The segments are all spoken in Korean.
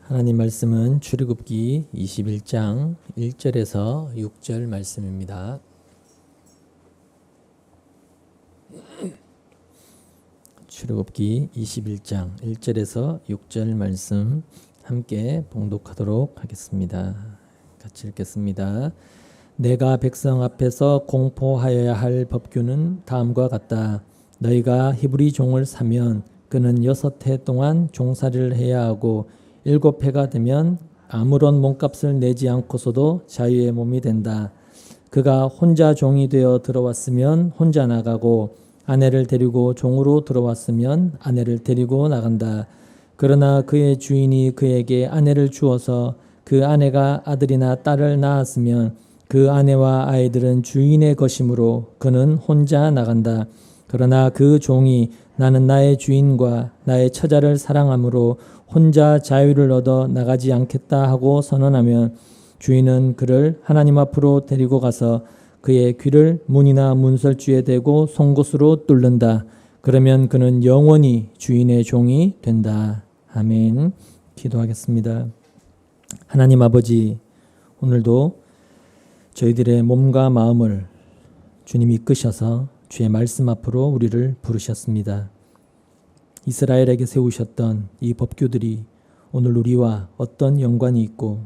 하나님 말씀은 출애굽기 21장 1절에서 6절 말씀입니다. 출애굽기 21장 1절에서 6절 말씀 함께 봉독하도록 하겠습니다. 같이 읽겠습니다. 내가 백성 앞에서 공포하여야 할 법규는 다음과 같다. 너희가 히브리 종을 사면 그는 6해 동안 종살이를 해야 하고 7해가 되면 아무런 몸값을 내지 않고서도 자유의 몸이 된다. 그가 혼자 종이 되어 들어왔으면 혼자 나가고 아내를 데리고 종으로 들어왔으면 아내를 데리고 나간다. 그러나 그의 주인이 그에게 아내를 주어서 그 아내가 아들이나 딸을 낳았으면 그 아내와 아이들은 주인의 것이므로 그는 혼자 나간다. 그러나 그 종이 나는 나의 주인과 나의 처자를 사랑하므로 혼자 자유를 얻어 나가지 않겠다 하고 선언하면 주인은 그를 하나님 앞으로 데리고 가서 그의 귀를 문이나 문설주에 대고 송곳으로 뚫는다. 그러면 그는 영원히 주인의 종이 된다. 아멘. 기도하겠습니다. 하나님 아버지, 오늘도 저희들의 몸과 마음을 주님이 이끄셔서 주의 말씀 앞으로 우리를 부르셨습니다. 이스라엘에게 세우셨던 이 법규들이 오늘 우리와 어떤 연관이 있고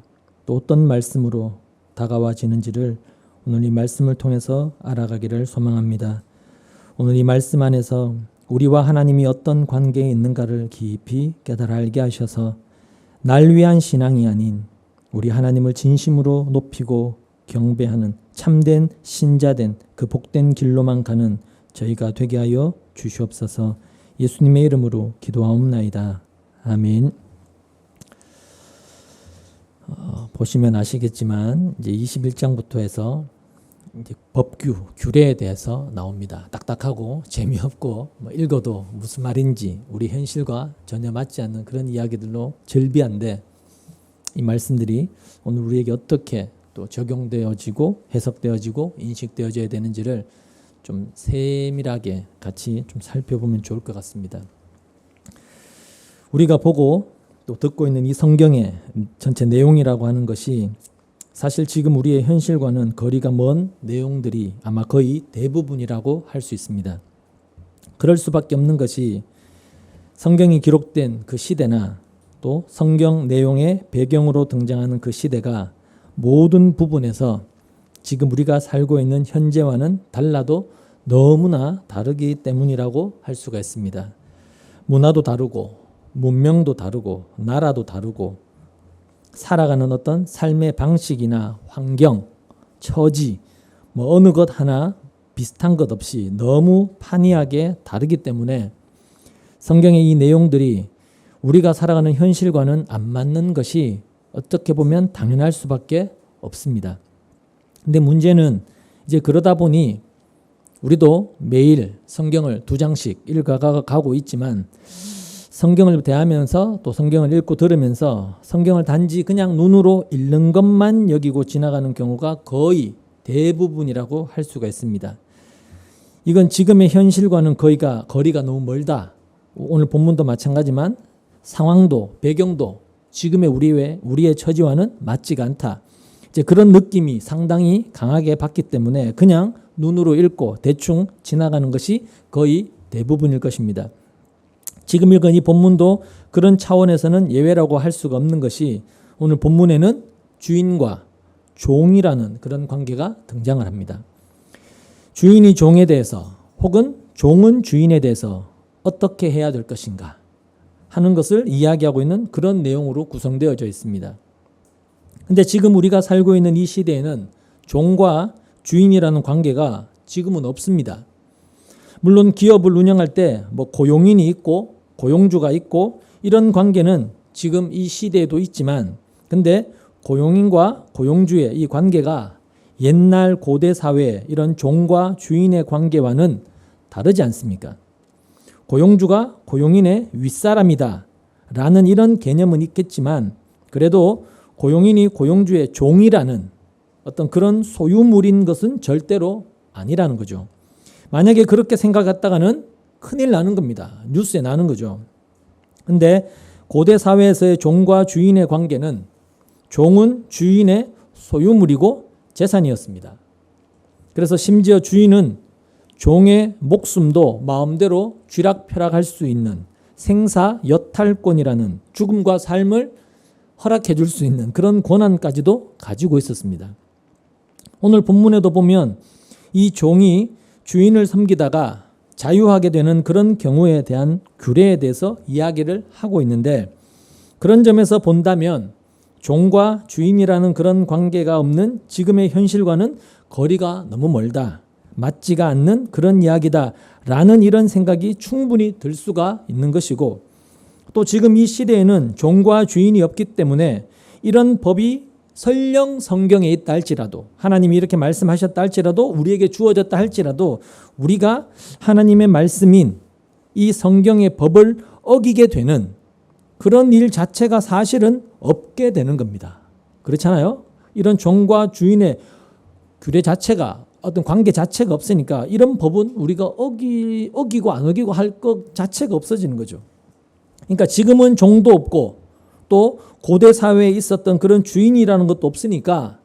또 어떤 말씀으로 다가와지는지를 오늘 이 말씀을 통해서 알아가기를 소망합니다. 오늘 이 말씀 안에서 우리와 하나님이 어떤 관계에 있는가를 깊이 깨달아 알게 하셔서 날 위한 신앙이 아닌 우리 하나님을 진심으로 높이고 경배하는 참된 신자된 그 복된 길로만 가는 저희가 되게 하여 주시옵소서. 예수님의 이름으로 기도하옵나이다. 아멘. 보시면 아시겠지만 이제 21장부터 해서 이제 법규, 규례에 대해서 나옵니다. 딱딱하고 재미없고 읽어도 무슨 말인지 우리 현실과 전혀 맞지 않는 그런 이야기들로 절비한데 이 말씀들이 오늘 우리에게 어떻게 또 적용되어지고 해석되어지고 인식되어져야 되는지를 좀 세밀하게 같이 좀 살펴보면 좋을 것 같습니다. 우리가 보고 또 듣고 있는 이 성경의 전체 내용이라고 하는 것이 사실 지금 우리의 현실과는 거리가 먼 내용들이 아마 거의 대부분이라고 할 수 있습니다. 그럴 수밖에 없는 것이 성경이 기록된 그 시대나 또 성경 내용의 배경으로 등장하는 그 시대가 모든 부분에서 지금 우리가 살고 있는 현재와는 달라도 너무나 다르기 때문이라고 할 수가 있습니다. 문화도 다르고 문명도 다르고 나라도 다르고 살아가는 어떤 삶의 방식이나 환경, 처지 어느 것 하나 비슷한 것 없이 너무 판이하게 다르기 때문에 성경의 이 내용들이 우리가 살아가는 현실과는 안 맞는 것이 어떻게 보면 당연할 수밖에 없습니다. 근데 문제는 이제 그러다 보니 우리도 매일 성경을 2장씩 읽어가고 있지만 성경을 대하면서 또 성경을 읽고 들으면서 성경을 단지 그냥 눈으로 읽는 것만 여기고 지나가는 경우가 거의 대부분이라고 할 수가 있습니다. 이건 지금의 현실과는 거리가 너무 멀다. 오늘 본문도 마찬가지지만 상황도 배경도 지금의 우리의 처지와는 맞지가 않다. 이제 그런 느낌이 상당히 강하게 받기 때문에 그냥 눈으로 읽고 대충 지나가는 것이 거의 대부분일 것입니다. 지금 읽은 이 본문도 그런 차원에서는 예외라고 할 수가 없는 것이 오늘 본문에는 주인과 종이라는 그런 관계가 등장을 합니다. 주인이 종에 대해서 혹은 종은 주인에 대해서 어떻게 해야 될 것인가 하는 것을 이야기하고 있는 그런 내용으로 구성되어져 있습니다. 근데 지금 우리가 살고 있는 이 시대에는 종과 주인이라는 관계가 지금은 없습니다. 물론 기업을 운영할 때 고용인이 있고 고용주가 있고 이런 관계는 지금 이 시대에도 있지만 근데 고용인과 고용주의 이 관계가 옛날 고대 사회 이런 종과 주인의 관계와는 다르지 않습니까? 고용주가 고용인의 윗사람이다 라는 이런 개념은 있겠지만 그래도 고용인이 고용주의 종이라는 어떤 그런 소유물인 것은 절대로 아니라는 거죠. 만약에 그렇게 생각했다가는 큰일 나는 겁니다. 뉴스에 나는 거죠. 근데 고대 사회에서의 종과 주인의 관계는 종은 주인의 소유물이고 재산이었습니다. 그래서 심지어 주인은 종의 목숨도 마음대로 쥐락펴락할 수 있는 생사여탈권이라는 죽음과 삶을 허락해 줄 수 있는 그런 권한까지도 가지고 있었습니다. 오늘 본문에도 보면 이 종이 주인을 섬기다가 자유하게 되는 그런 경우에 대한 규례에 대해서 이야기를 하고 있는데, 그런 점에서 본다면 종과 주인이라는 그런 관계가 없는 지금의 현실과는 거리가 너무 멀다, 맞지가 않는 그런 이야기다 라는 이런 생각이 충분히 들 수가 있는 것이고, 또 지금 이 시대에는 종과 주인이 없기 때문에 이런 법이 설령 성경에 있다 할지라도, 하나님이 이렇게 말씀하셨다 할지라도, 우리에게 주어졌다 할지라도 우리가 하나님의 말씀인 이 성경의 법을 어기게 되는 그런 일 자체가 사실은 없게 되는 겁니다. 그렇잖아요? 이런 종과 주인의 규례 자체가, 어떤 관계 자체가 없으니까 이런 법은 우리가 어기고 안 어기고 할 것 자체가 없어지는 거죠. 그러니까 지금은 종도 없고 또 고대 사회에 있었던 그런 주인이라는 것도 없으니까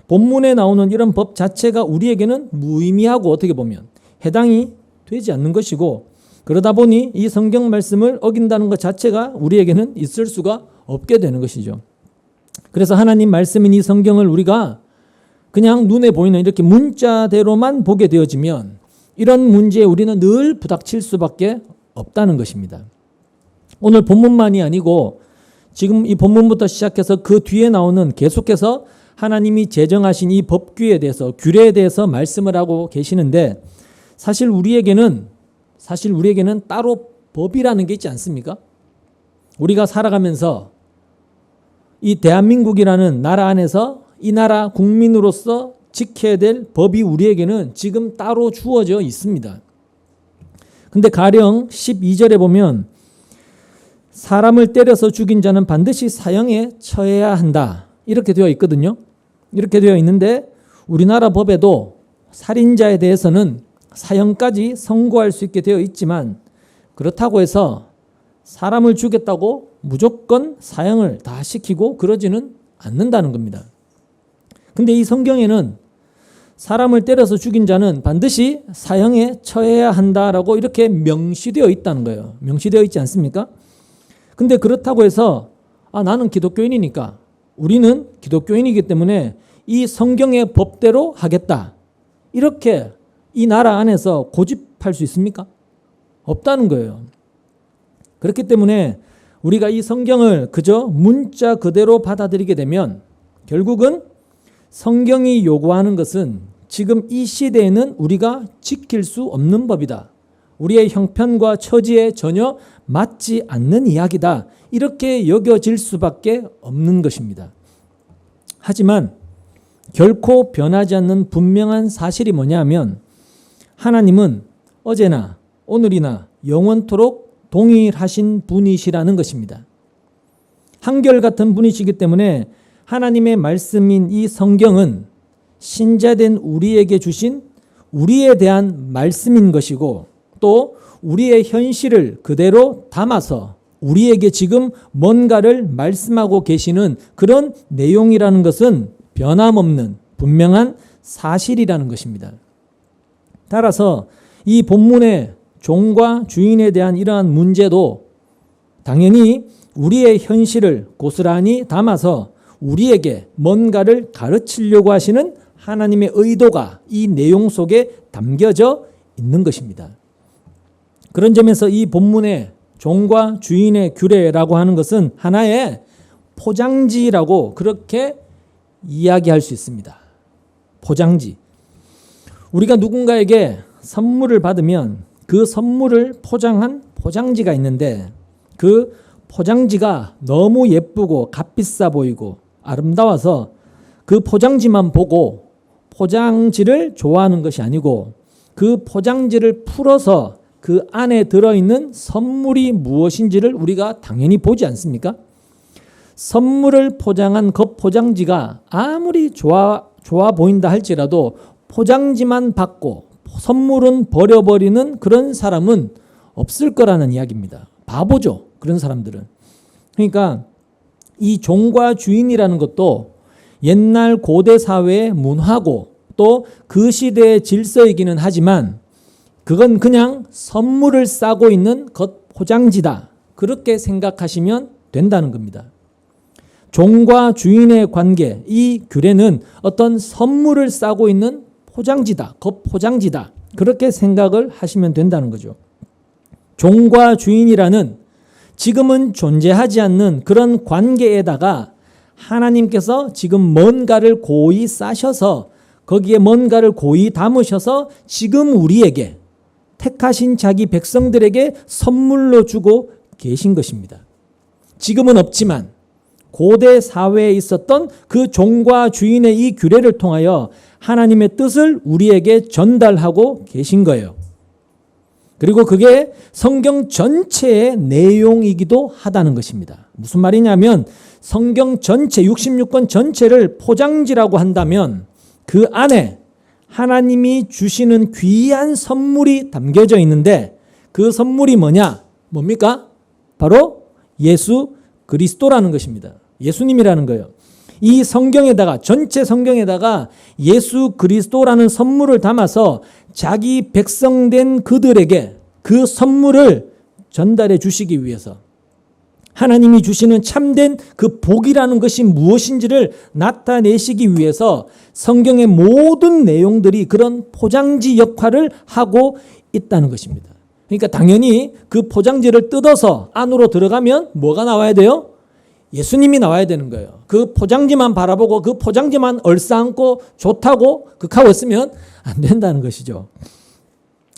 본문에 나오는 이런 법 자체가 우리에게는 무의미하고 어떻게 보면 해당이 되지 않는 것이고, 그러다 보니 이 성경 말씀을 어긴다는 것 자체가 우리에게는 있을 수가 없게 되는 것이죠. 그래서 하나님 말씀인 이 성경을 우리가 그냥 눈에 보이는 이렇게 문자대로만 보게 되어지면 이런 문제에 우리는 늘 부닥칠 수밖에 없다는 것입니다. 오늘 본문만이 아니고 지금 이 본문부터 시작해서 그 뒤에 나오는 계속해서 하나님이 제정하신 이 법규에 대해서, 규례에 대해서 말씀을 하고 계시는데, 사실 우리에게는 따로 법이라는 게 있지 않습니까? 우리가 살아가면서 이 대한민국이라는 나라 안에서 이 나라 국민으로서 지켜야 될 법이 우리에게는 지금 따로 주어져 있습니다. 근데 가령 12절에 보면 사람을 때려서 죽인 자는 반드시 사형에 처해야 한다, 이렇게 되어 있거든요. 이렇게 되어 있는데 우리나라 법에도 살인자에 대해서는 사형까지 선고할 수 있게 되어 있지만, 그렇다고 해서 사람을 죽였다고 무조건 사형을 다 시키고 그러지는 않는다는 겁니다. 근데 이 성경에는 사람을 때려서 죽인 자는 반드시 사형에 처해야 한다라고 이렇게 명시되어 있다는 거예요. 명시되어 있지 않습니까? 근데 그렇다고 해서 나는 기독교인이니까, 우리는 기독교인이기 때문에 이 성경의 법대로 하겠다, 이렇게 이 나라 안에서 고집할 수 있습니까? 없다는 거예요. 그렇기 때문에 우리가 이 성경을 그저 문자 그대로 받아들이게 되면 결국은 성경이 요구하는 것은 지금 이 시대에는 우리가 지킬 수 없는 법이다, 우리의 형편과 처지에 전혀 맞지 않는 이야기다, 이렇게 여겨질 수밖에 없는 것입니다. 하지만 결코 변하지 않는 분명한 사실이 뭐냐 하면, 하나님은 어제나 오늘이나 영원토록 동일하신 분이시라는 것입니다. 한결같은 분이시기 때문에 하나님의 말씀인 이 성경은 신자된 우리에게 주신 우리에 대한 말씀인 것이고, 또 우리의 현실을 그대로 담아서 우리에게 지금 뭔가를 말씀하고 계시는 그런 내용이라는 것은 변함없는 분명한 사실이라는 것입니다. 따라서 이 본문의 종과 주인에 대한 이러한 문제도 당연히 우리의 현실을 고스란히 담아서 우리에게 뭔가를 가르치려고 하시는 하나님의 의도가 이 내용 속에 담겨져 있는 것입니다. 그런 점에서 이 본문의 종과 주인의 규례라고 하는 것은 하나의 포장지라고 그렇게 이야기할 수 있습니다. 포장지. 우리가 누군가에게 선물을 받으면 그 선물을 포장한 포장지가 있는데, 그 포장지가 너무 예쁘고 값비싸 보이고 아름다워서 그 포장지만 보고 포장지를 좋아하는 것이 아니고, 그 포장지를 풀어서 그 안에 들어있는 선물이 무엇인지를 우리가 당연히 보지 않습니까? 선물을 포장한 그 포장지가 아무리 좋아 보인다 할지라도 포장지만 받고 선물은 버려버리는 그런 사람은 없을 거라는 이야기입니다. 바보죠. 그런 사람들은. 그러니까 이 종과 주인이라는 것도 옛날 고대 사회의 문화고 또 그 시대의 질서이기는 하지만 그건 그냥 선물을 싸고 있는 겉 포장지다. 그렇게 생각하시면 된다는 겁니다. 종과 주인의 관계, 이 규례는 어떤 선물을 싸고 있는 포장지다. 겉 포장지다. 그렇게 생각을 하시면 된다는 거죠. 종과 주인이라는 지금은 존재하지 않는 그런 관계에다가 하나님께서 지금 뭔가를 고이 싸셔서 거기에 뭔가를 고이 담으셔서 지금 우리에게 택하신 자기 백성들에게 선물로 주고 계신 것입니다. 지금은 없지만 고대 사회에 있었던 그 종과 주인의 이 규례를 통하여 하나님의 뜻을 우리에게 전달하고 계신 거예요. 그리고 그게 성경 전체의 내용이기도 하다는 것입니다. 무슨 말이냐면 성경 전체 66권 전체를 포장지라고 한다면 그 안에 하나님이 주시는 귀한 선물이 담겨져 있는데 그 선물이 뭡니까? 바로 예수 그리스도라는 것입니다. 예수님이라는 거예요. 이 성경에다가 전체 성경에다가 예수 그리스도라는 선물을 담아서 자기 백성된 그들에게 그 선물을 전달해 주시기 위해서 하나님이 주시는 참된 그 복이라는 것이 무엇인지를 나타내시기 위해서 성경의 모든 내용들이 그런 포장지 역할을 하고 있다는 것입니다. 그러니까 당연히 그 포장지를 뜯어서 안으로 들어가면 뭐가 나와야 돼요? 예수님이 나와야 되는 거예요. 그 포장지만 바라보고 그 포장지만 얼싸안고 좋다고 극하고 있으면 안 된다는 것이죠.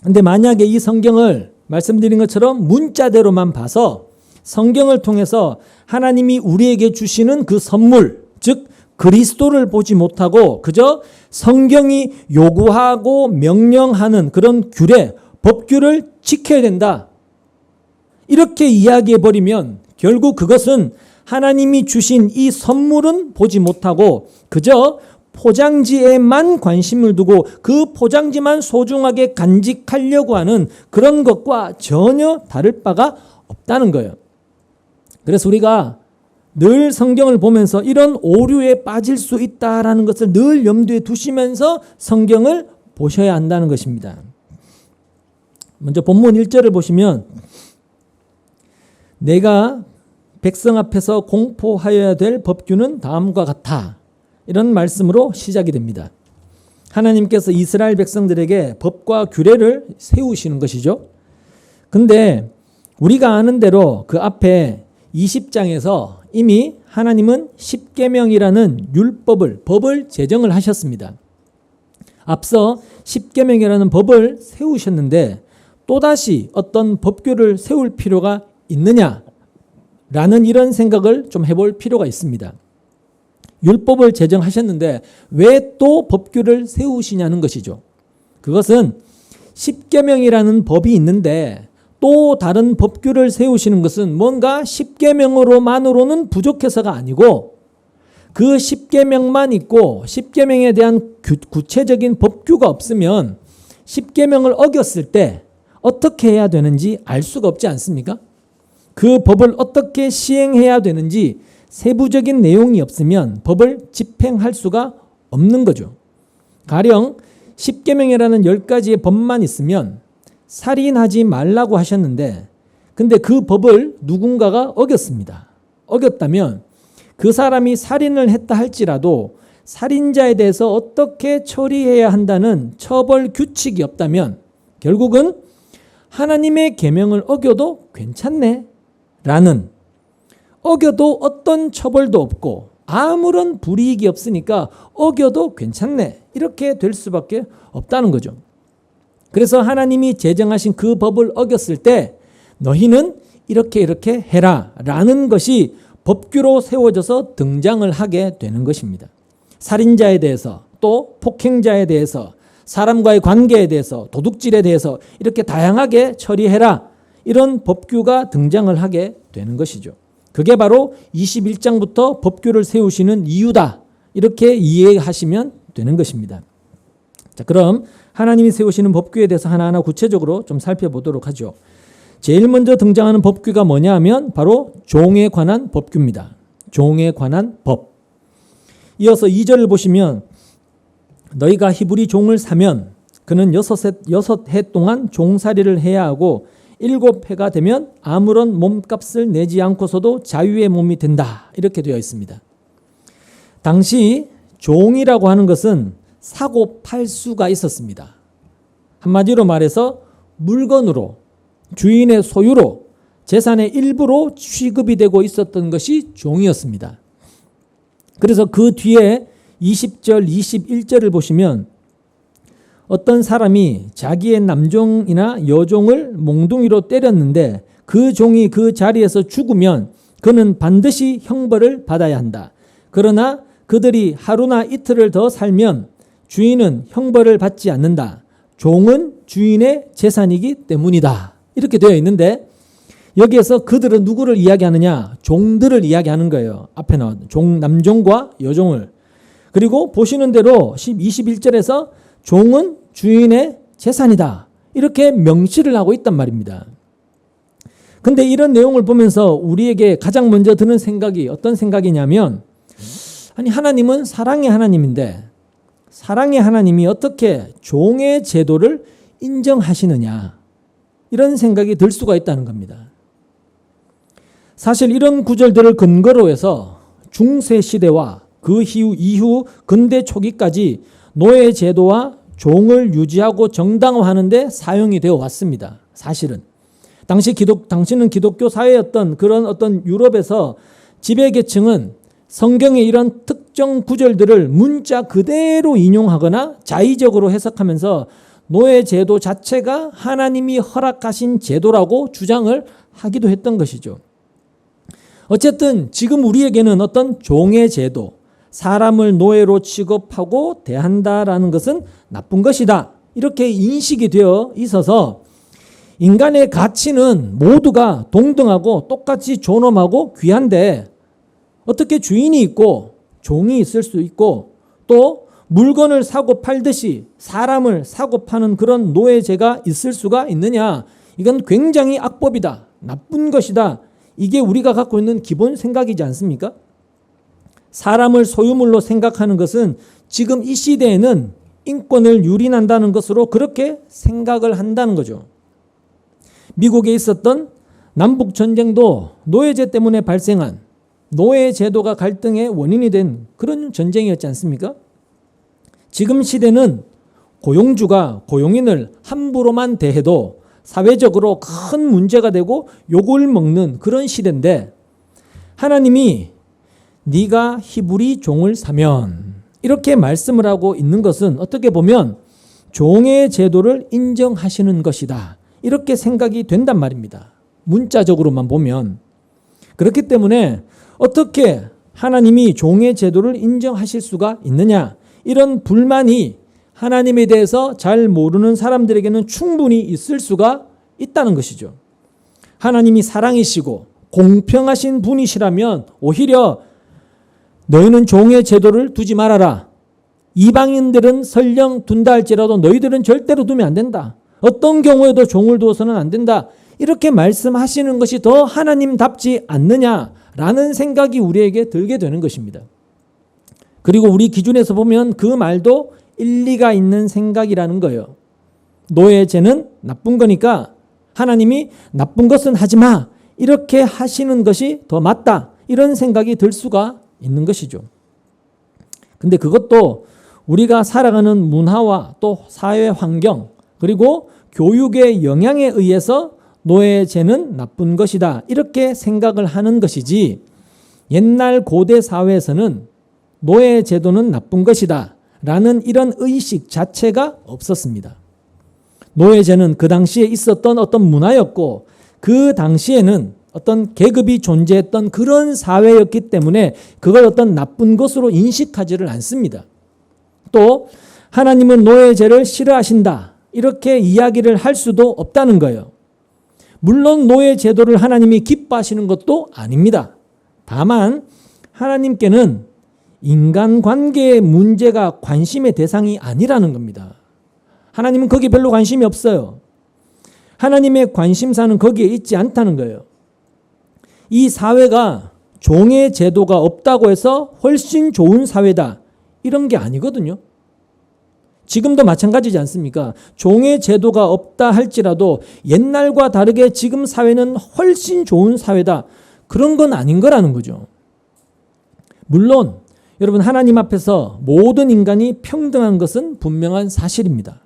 근데 만약에 이 성경을 말씀드린 것처럼 문자대로만 봐서 성경을 통해서 하나님이 우리에게 주시는 그 선물, 즉 그리스도를 보지 못하고 그저 성경이 요구하고 명령하는 그런 규례, 법규를 지켜야 된다. 이렇게 이야기해버리면 결국 그것은 하나님이 주신 이 선물은 보지 못하고 그저 포장지에만 관심을 두고 그 포장지만 소중하게 간직하려고 하는 그런 것과 전혀 다를 바가 없다는 거예요. 그래서 우리가 늘 성경을 보면서 이런 오류에 빠질 수 있다라는 것을 늘 염두에 두시면서 성경을 보셔야 한다는 것입니다. 먼저 본문 1절을 보시면 내가 백성 앞에서 공포하여야 될 법규는 다음과 같아. 이런 말씀으로 시작이 됩니다. 하나님께서 이스라엘 백성들에게 법과 규례를 세우시는 것이죠. 근데 우리가 아는 대로 그 앞에 20장에서 이미 하나님은 십계명이라는 법을 제정을 하셨습니다. 앞서 십계명이라는 법을 세우셨는데 또다시 어떤 법규를 세울 필요가 있느냐라는 이런 생각을 좀 해볼 필요가 있습니다. 율법을 제정하셨는데 왜 또 법규를 세우시냐는 것이죠. 그것은 십계명이라는 법이 있는데 또 다른 법규를 세우시는 것은 뭔가 십계명으로만으로는 부족해서가 아니고 그 십계명만 있고 십계명에 대한 구체적인 법규가 없으면 십계명을 어겼을 때 어떻게 해야 되는지 알 수가 없지 않습니까? 그 법을 어떻게 시행해야 되는지 세부적인 내용이 없으면 법을 집행할 수가 없는 거죠. 가령 십계명이라는 10가지의 법만 있으면 살인하지 말라고 하셨는데 근데 그 법을 누군가가 어겼습니다. 어겼다면 그 사람이 살인을 했다 할지라도 살인자에 대해서 어떻게 처리해야 한다는 처벌 규칙이 없다면 결국은 하나님의 계명을 어겨도 괜찮네 라는, 어겨도 어떤 처벌도 없고 아무런 불이익이 없으니까 어겨도 괜찮네 이렇게 될 수밖에 없다는 거죠. 그래서 하나님이 제정하신 그 법을 어겼을 때 너희는 이렇게 해라 라는 것이 법규로 세워져서 등장을 하게 되는 것입니다. 살인자에 대해서 또 폭행자에 대해서 사람과의 관계에 대해서 도둑질에 대해서 이렇게 다양하게 처리해라 이런 법규가 등장을 하게 되는 것이죠. 그게 바로 21장부터 법규를 세우시는 이유다. 이렇게 이해하시면 되는 것입니다. 자, 그럼 하나님이 세우시는 법규에 대해서 하나하나 구체적으로 좀 살펴보도록 하죠. 제일 먼저 등장하는 법규가 뭐냐 하면 바로 종에 관한 법규입니다. 종에 관한 법. 이어서 2절을 보시면 너희가 히브리 종을 사면 그는 6해 동안 종살이를 해야 하고 7해가 되면 아무런 몸값을 내지 않고서도 자유의 몸이 된다. 이렇게 되어 있습니다. 당시 종이라고 하는 것은 사고 팔 수가 있었습니다. 한마디로 말해서 물건으로, 주인의 소유로, 재산의 일부로 취급이 되고 있었던 것이 종이었습니다. 그래서 그 뒤에 20절, 21절을 보시면 어떤 사람이 자기의 남종이나 여종을 몽둥이로 때렸는데 그 종이 그 자리에서 죽으면 그는 반드시 형벌을 받아야 한다. 그러나 그들이 하루나 이틀을 더 살면 주인은 형벌을 받지 않는다. 종은 주인의 재산이기 때문이다. 이렇게 되어 있는데 여기에서 그들은 누구를 이야기하느냐? 종들을 이야기하는 거예요. 앞에 나온 남종과 여종을. 그리고 보시는 대로 21절에서 종은 주인의 재산이다. 이렇게 명시를 하고 있단 말입니다. 근데 이런 내용을 보면서 우리에게 가장 먼저 드는 생각이 어떤 생각이냐면 아니 하나님은 사랑의 하나님인데 사랑의 하나님이 어떻게 종의 제도를 인정하시느냐 이런 생각이 들 수가 있다는 겁니다. 사실 이런 구절들을 근거로 해서 중세 시대와 그 이후 근대 초기까지 노예 제도와 종을 유지하고 정당화하는 데 사용이 되어 왔습니다. 사실은 당시는 기독교 사회였던 그런 어떤 유럽에서 지배계층은 성경의 이런 특정 구절들을 문자 그대로 인용하거나 자의적으로 해석하면서 노예 제도 자체가 하나님이 허락하신 제도라고 주장을 하기도 했던 것이죠. 어쨌든 지금 우리에게는 어떤 종의 제도, 사람을 노예로 취급하고 대한다라는 것은 나쁜 것이다. 이렇게 인식이 되어 있어서 인간의 가치는 모두가 동등하고 똑같이 존엄하고 귀한데 어떻게 주인이 있고 종이 있을 수 있고 또 물건을 사고 팔듯이 사람을 사고 파는 그런 노예제가 있을 수가 있느냐. 이건 굉장히 악법이다. 나쁜 것이다. 이게 우리가 갖고 있는 기본 생각이지 않습니까? 사람을 소유물로 생각하는 것은 지금 이 시대에는 인권을 유린한다는 것으로 그렇게 생각을 한다는 거죠. 미국에 있었던 남북전쟁도 노예제 때문에 발생한 노예 제도가 갈등의 원인이 된 그런 전쟁이었지 않습니까? 지금 시대는 고용주가 고용인을 함부로만 대해도 사회적으로 큰 문제가 되고 욕을 먹는 그런 시대인데 하나님이 네가 히브리 종을 사면 이렇게 말씀을 하고 있는 것은 어떻게 보면 종의 제도를 인정하시는 것이다. 이렇게 생각이 된단 말입니다. 문자적으로만 보면. 그렇기 때문에 어떻게 하나님이 종의 제도를 인정하실 수가 있느냐. 이런 불만이 하나님에 대해서 잘 모르는 사람들에게는 충분히 있을 수가 있다는 것이죠. 하나님이 사랑이시고 공평하신 분이시라면 오히려 너희는 종의 제도를 두지 말아라. 이방인들은 설령 둔다 할지라도 너희들은 절대로 두면 안 된다. 어떤 경우에도 종을 두어서는 안 된다. 이렇게 말씀하시는 것이 더 하나님답지 않느냐라는 생각이 우리에게 들게 되는 것입니다. 그리고 우리 기준에서 보면 그 말도 일리가 있는 생각이라는 거예요. 노예제는 나쁜 거니까 하나님이 나쁜 것은 하지 마. 이렇게 하시는 것이 더 맞다. 이런 생각이 들 수가 있는 것이죠. 근데 그것도 우리가 살아가는 문화와 또 사회 환경 그리고 교육의 영향에 의해서 노예제는 나쁜 것이다. 이렇게 생각을 하는 것이지 옛날 고대 사회에서는 노예제도는 나쁜 것이다. 라는 이런 의식 자체가 없었습니다. 노예제는 그 당시에 있었던 어떤 문화였고 그 당시에는 어떤 계급이 존재했던 그런 사회였기 때문에 그걸 어떤 나쁜 것으로 인식하지를 않습니다. 또 하나님은 노예제를 싫어하신다. 이렇게 이야기를 할 수도 없다는 거예요. 물론 노예제도를 하나님이 기뻐하시는 것도 아닙니다. 다만 하나님께는 인간관계의 문제가 관심의 대상이 아니라는 겁니다. 하나님은 거기에 별로 관심이 없어요. 하나님의 관심사는 거기에 있지 않다는 거예요. 이 사회가 종의 제도가 없다고 해서 훨씬 좋은 사회다, 이런 게 아니거든요. 지금도 마찬가지지 않습니까? 종의 제도가 없다 할지라도 옛날과 다르게 지금 사회는 훨씬 좋은 사회다, 그런 건 아닌 거라는 거죠. 물론 여러분, 하나님 앞에서 모든 인간이 평등한 것은 분명한 사실입니다.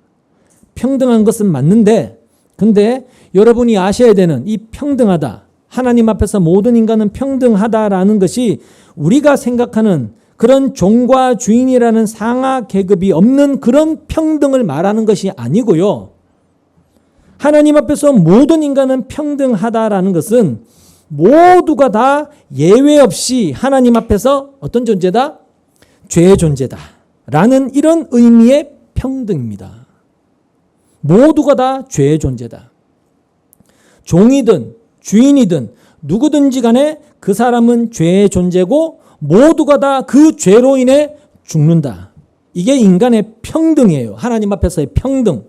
평등한 것은 맞는데, 근데 여러분이 아셔야 되는 이 평등하다, 하나님 앞에서 모든 인간은 평등하다라는 것이 우리가 생각하는 그런 종과 주인이라는 상하 계급이 없는 그런 평등을 말하는 것이 아니고요. 하나님 앞에서 모든 인간은 평등하다라는 것은 모두가 다 예외 없이 하나님 앞에서 어떤 존재다? 죄의 존재다 라는 이런 의미의 평등입니다. 모두가 다 죄의 존재다. 종이든 주인이든 누구든지 간에 그 사람은 죄의 존재고 모두가 다 그 죄로 인해 죽는다. 이게 인간의 평등이에요. 하나님 앞에서의 평등.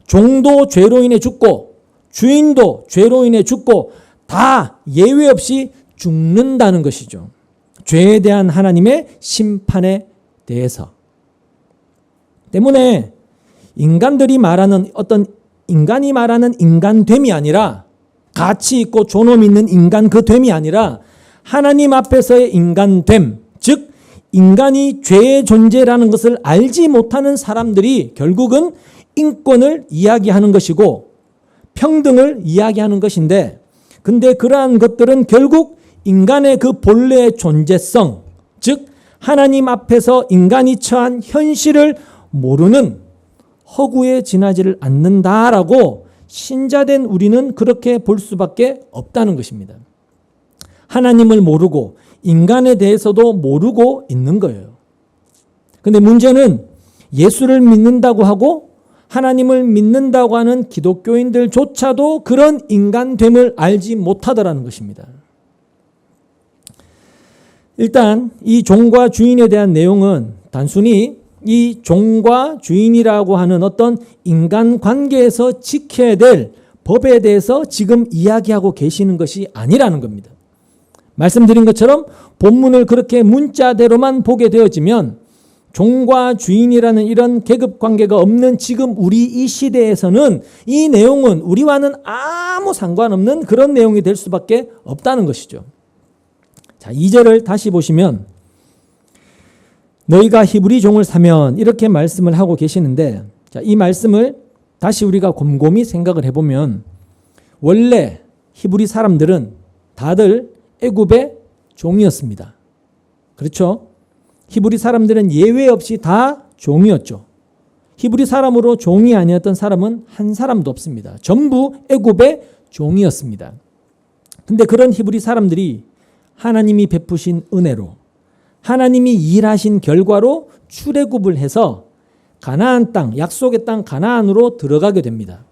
종도 죄로 인해 죽고 주인도 죄로 인해 죽고 다 예외 없이 죽는다는 것이죠. 죄에 대한 하나님의 심판에 대해서. 때문에 인간들이 말하는 어떤 인간이 말하는 인간됨이 아니라, 가치 있고 존엄 있는 인간 그 됨이 아니라 하나님 앞에서의 인간됨, 즉 인간이 죄의 존재라는 것을 알지 못하는 사람들이 결국은 인권을 이야기하는 것이고 평등을 이야기하는 것인데, 근데 그러한 것들은 결국 인간의 그 본래의 존재성, 즉 하나님 앞에서 인간이 처한 현실을 모르는 허구에 지나지를 않는다라고 신자된 우리는 그렇게 볼 수밖에 없다는 것입니다. 하나님을 모르고 인간에 대해서도 모르고 있는 거예요. 근데 문제는 예수를 믿는다고 하고 하나님을 믿는다고 하는 기독교인들조차도 그런 인간됨을 알지 못하더라는 것입니다. 일단 이 종과 주인에 대한 내용은 단순히 이 종과 주인이라고 하는 어떤 인간관계에서 지켜야 될 법에 대해서 지금 이야기하고 계시는 것이 아니라는 겁니다. 말씀드린 것처럼 본문을 그렇게 문자대로만 보게 되어지면 종과 주인이라는 이런 계급 관계가 없는 지금 우리 이 시대에서는 이 내용은 우리와는 아무 상관없는 그런 내용이 될 수밖에 없다는 것이죠. 자, 2절을 다시 보시면 너희가 히브리 종을 사면 이렇게 말씀을 하고 계시는데, 자, 이 말씀을 다시 우리가 곰곰이 생각을 해보면 원래 히브리 사람들은 다들 애굽의 종이었습니다. 그렇죠? 히브리 사람들은 예외 없이 다 종이었죠. 히브리 사람으로 종이 아니었던 사람은 한 사람도 없습니다. 전부 애굽의 종이었습니다. 근데 그런 히브리 사람들이 하나님이 베푸신 은혜로 하나님이 일하신 결과로 출애굽을 해서 가나안 땅, 약속의 땅 가나안으로 들어가게 됩니다.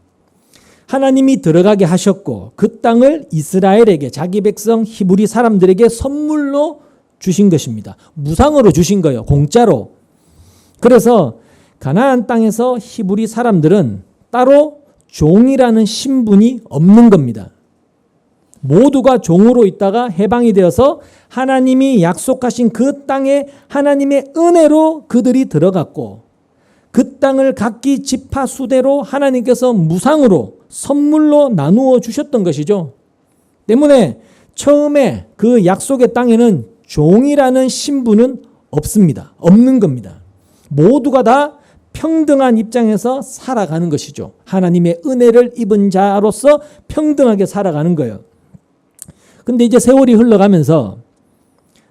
하나님이 들어가게 하셨고 그 땅을 이스라엘에게, 자기 백성 히브리 사람들에게 선물로 주신 것입니다. 무상으로 주신 거예요. 공짜로. 그래서 가나안 땅에서 히브리 사람들은 따로 종이라는 신분이 없는 겁니다. 모두가 종으로 있다가 해방이 되어서 하나님이 약속하신 그 땅에 하나님의 은혜로 그들이 들어갔고 그 땅을 각기 지파 수대로 하나님께서 무상으로 선물로 나누어 주셨던 것이죠. 때문에 처음에 그 약속의 땅에는 종이라는 신분은 없습니다. 없는 겁니다. 모두가 다 평등한 입장에서 살아가는 것이죠. 하나님의 은혜를 입은 자로서 평등하게 살아가는 거예요. 근데 이제 세월이 흘러가면서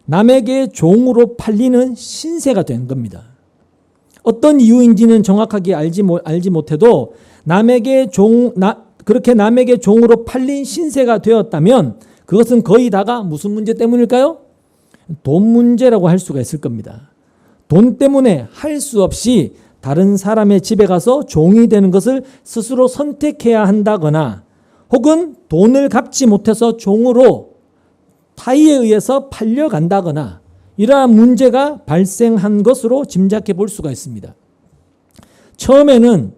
남에게 종으로 팔리는 신세가 된 겁니다. 어떤 이유인지는 정확하게 알지 못해도 그렇게 남에게 종으로 팔린 신세가 되었다면 그것은 거의 다가 무슨 문제 때문일까요? 돈 문제라고 할 수가 있을 겁니다. 돈 때문에 할 수 없이 다른 사람의 집에 가서 종이 되는 것을 스스로 선택해야 한다거나 혹은 돈을 갚지 못해서 종으로 타의에 의해서 팔려간다거나 이러한 문제가 발생한 것으로 짐작해 볼 수가 있습니다. 처음에는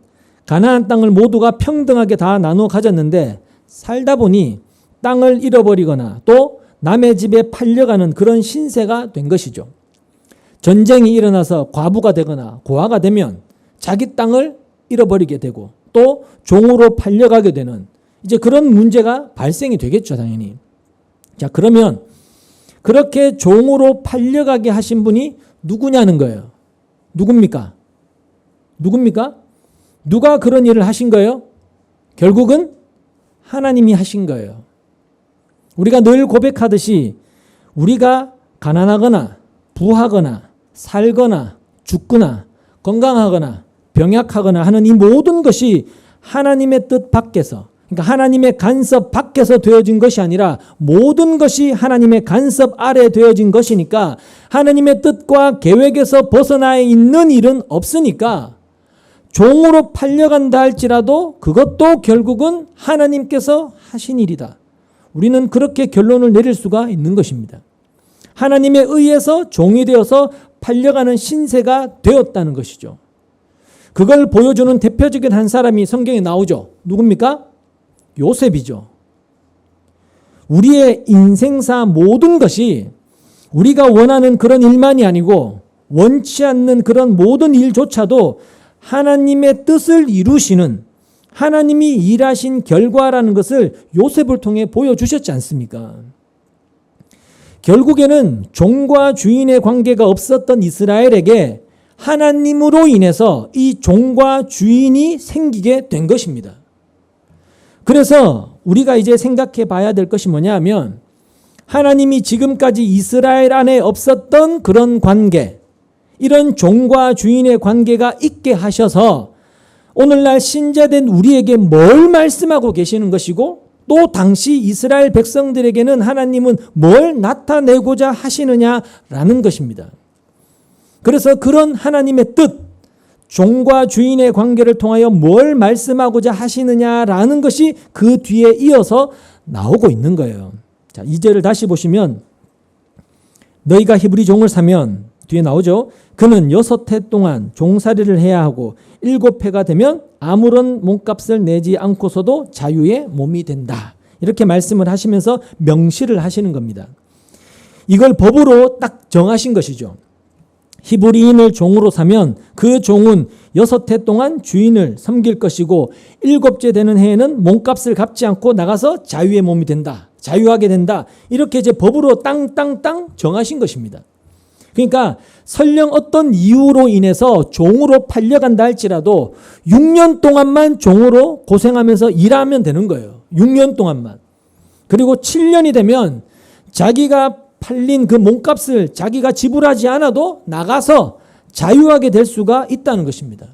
가나안 땅을 모두가 평등하게 다 나누어 가졌는데 살다 보니 땅을 잃어버리거나 또 남의 집에 팔려가는 그런 신세가 된 것이죠. 전쟁이 일어나서 과부가 되거나 고아가 되면 자기 땅을 잃어버리게 되고 또 종으로 팔려가게 되는 이제 그런 문제가 발생이 되겠죠, 당연히. 자, 그러면 그렇게 종으로 팔려가게 하신 분이 누구냐는 거예요. 누굽니까? 누가 그런 일을 하신 거예요? 결국은 하나님이 하신 거예요. 우리가 늘 고백하듯이 우리가 가난하거나 부하거나 살거나 죽거나 건강하거나 병약하거나 하는 이 모든 것이 하나님의 뜻 밖에서, 그러니까 하나님의 간섭 밖에서 되어진 것이 아니라 모든 것이 하나님의 간섭 아래 되어진 것이니까 하나님의 뜻과 계획에서 벗어나 있는 일은 없으니까 종으로 팔려간다 할지라도 그것도 결국은 하나님께서 하신 일이다. 우리는 그렇게 결론을 내릴 수가 있는 것입니다. 하나님에 의해서 종이 되어서 팔려가는 신세가 되었다는 것이죠. 그걸 보여주는 대표적인 한 사람이 성경에 나오죠. 누굽니까? 요셉이죠. 우리의 인생사 모든 것이 우리가 원하는 그런 일만이 아니고 원치 않는 그런 모든 일조차도 하나님의 뜻을 이루시는 하나님이 일하신 결과라는 것을 요셉을 통해 보여주셨지 않습니까? 결국에는 종과 주인의 관계가 없었던 이스라엘에게 하나님으로 인해서 이 종과 주인이 생기게 된 것입니다. 그래서 우리가 이제 생각해 봐야 될 것이 뭐냐 하면 하나님이 지금까지 이스라엘 안에 없었던 그런 관계, 이런 종과 주인의 관계가 있게 하셔서 오늘날 신자된 우리에게 뭘 말씀하고 계시는 것이고 또 당시 이스라엘 백성들에게는 하나님은 뭘 나타내고자 하시느냐라는 것입니다. 그래서 그런 하나님의 뜻, 종과 주인의 관계를 통하여 뭘 말씀하고자 하시느냐라는 것이 그 뒤에 이어서 나오고 있는 거예요. 자, 2절을 다시 보시면 너희가 히브리 종을 사면 뒤에 나오죠. 그는 6해 동안 종살이를 해야 하고 7해가 되면 아무런 몸값을 내지 않고서도 자유의 몸이 된다. 이렇게 말씀을 하시면서 명시를 하시는 겁니다. 이걸 법으로 딱 정하신 것이죠. 히브리인을 종으로 사면 그 종은 6해 동안 주인을 섬길 것이고 7째 되는 해에는 몸값을 갚지 않고 나가서 자유의 몸이 된다. 자유하게 된다. 이렇게 이제 법으로 땅땅땅 정하신 것입니다. 그러니까 설령 어떤 이유로 인해서 종으로 팔려간다 할지라도 6년 동안만 종으로 고생하면서 일하면 되는 거예요. 6년 동안만. 그리고 7년이 되면 자기가 팔린 그 몸값을 자기가 지불하지 않아도 나가서 자유하게 될 수가 있다는 것입니다.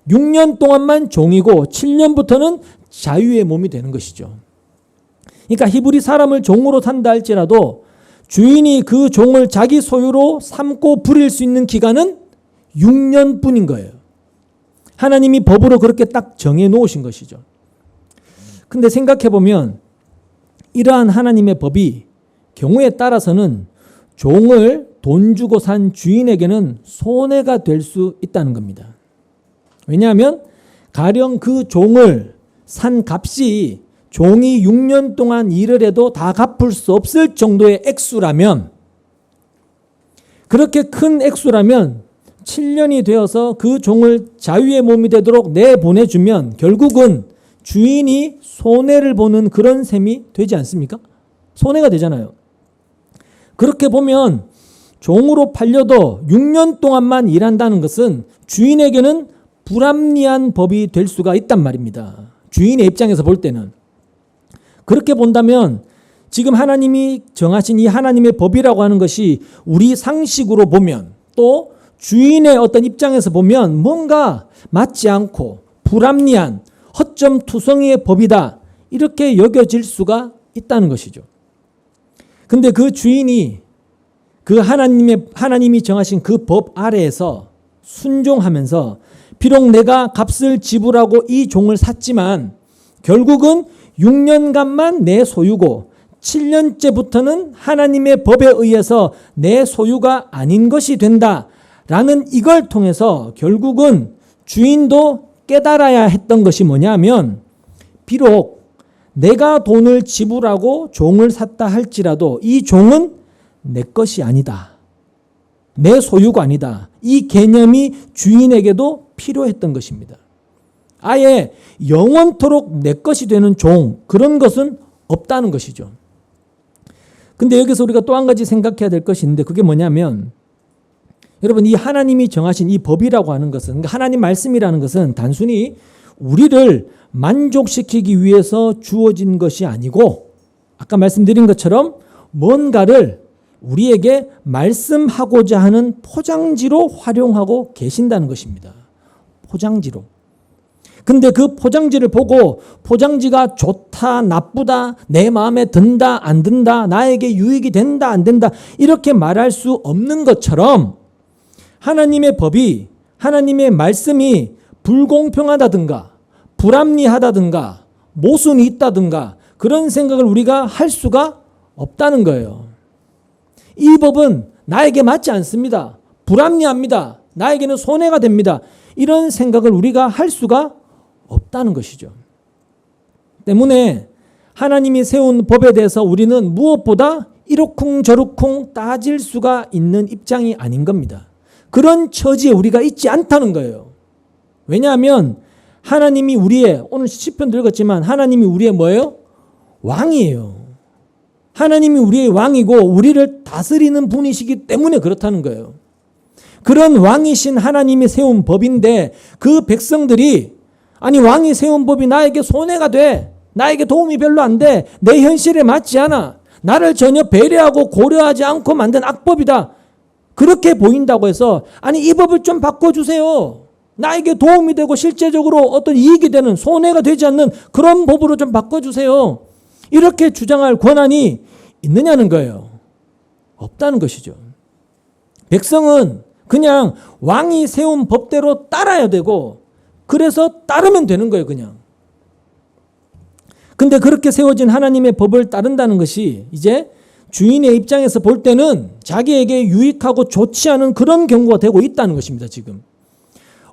6년 동안만 종이고 7년부터는 자유의 몸이 되는 것이죠. 그러니까 히브리 사람을 종으로 산다 할지라도 주인이 그 종을 자기 소유로 삼고 부릴 수 있는 기간은 6년뿐인 거예요. 하나님이 법으로 그렇게 딱 정해 놓으신 것이죠. 근데 생각해 보면 이러한 하나님의 법이 경우에 따라서는 종을 돈 주고 산 주인에게는 손해가 될 수 있다는 겁니다. 왜냐하면 가령 그 종을 산 값이 종이 6년 동안 일을 해도 다 갚을 수 없을 정도의 액수라면, 그렇게 큰 액수라면 7년이 되어서 그 종을 자유의 몸이 되도록 내보내주면 결국은 주인이 손해를 보는 그런 셈이 되지 않습니까? 손해가 되잖아요. 그렇게 보면 종으로 팔려도 6년 동안만 일한다는 것은 주인에게는 불합리한 법이 될 수가 있단 말입니다. 주인의 입장에서 볼 때는. 그렇게 본다면 지금 하나님이 정하신 이 하나님의 법이라고 하는 것이 우리 상식으로 보면 또 주인의 어떤 입장에서 보면 뭔가 맞지 않고 불합리한 허점투성이의 법이다, 이렇게 여겨질 수가 있다는 것이죠. 근데 그 주인이 그 하나님이 정하신 그 법 아래에서 순종하면서 비록 내가 값을 지불하고 이 종을 샀지만 결국은 6년간만 내 소유고 7년째부터는 하나님의 법에 의해서 내 소유가 아닌 것이 된다라는 이걸 통해서 결국은 주인도 깨달아야 했던 것이 뭐냐면, 비록 내가 돈을 지불하고 종을 샀다 할지라도 이 종은 내 것이 아니다, 내 소유가 아니다, 이 개념이 주인에게도 필요했던 것입니다. 아예 영원토록 내 것이 되는 종, 그런 것은 없다는 것이죠. 근데 여기서 우리가 또 한 가지 생각해야 될 것이 있는데, 그게 뭐냐면, 여러분, 이 하나님이 정하신 이 법이라고 하는 것은, 그러니까 하나님 말씀이라는 것은 단순히 우리를 만족시키기 위해서 주어진 것이 아니고, 아까 말씀드린 것처럼 뭔가를 우리에게 말씀하고자 하는 포장지로 활용하고 계신다는 것입니다. 포장지로. 근데 그 포장지를 보고 포장지가 좋다, 나쁘다, 내 마음에 든다, 안 든다, 나에게 유익이 된다, 안 된다, 이렇게 말할 수 없는 것처럼 하나님의 법이, 하나님의 말씀이 불공평하다든가 불합리하다든가 모순이 있다든가 그런 생각을 우리가 할 수가 없다는 거예요. 이 법은 나에게 맞지 않습니다, 불합리합니다, 나에게는 손해가 됩니다, 이런 생각을 우리가 할 수가 없다는 것이죠. 때문에 하나님이 세운 법에 대해서 우리는 무엇보다 이러쿵저러쿵 따질 수가 있는 입장이 아닌 겁니다. 그런 처지에 우리가 있지 않다는 거예요. 왜냐하면 하나님이 우리의, 오늘 시편도 읽었지만 하나님이 우리의 뭐예요? 왕이에요. 하나님이 우리의 왕이고 우리를 다스리는 분이시기 때문에 그렇다는 거예요. 그런 왕이신 하나님이 세운 법인데, 그 백성들이 아니 왕이 세운 법이 나에게 손해가 돼, 나에게 도움이 별로 안 돼, 내 현실에 맞지 않아, 나를 전혀 배려하고 고려하지 않고 만든 악법이다, 그렇게 보인다고 해서 아니 이 법을 좀 바꿔주세요, 나에게 도움이 되고 실제적으로 어떤 이익이 되는, 손해가 되지 않는 그런 법으로 좀 바꿔주세요, 이렇게 주장할 권한이 있느냐는 거예요. 없다는 것이죠. 백성은 그냥 왕이 세운 법대로 따라야 되고, 그래서 따르면 되는 거예요, 그냥. 근데 그렇게 세워진 하나님의 법을 따른다는 것이 이제 주인의 입장에서 볼 때는 자기에게 유익하고 좋지 않은 그런 경우가 되고 있다는 것입니다, 지금.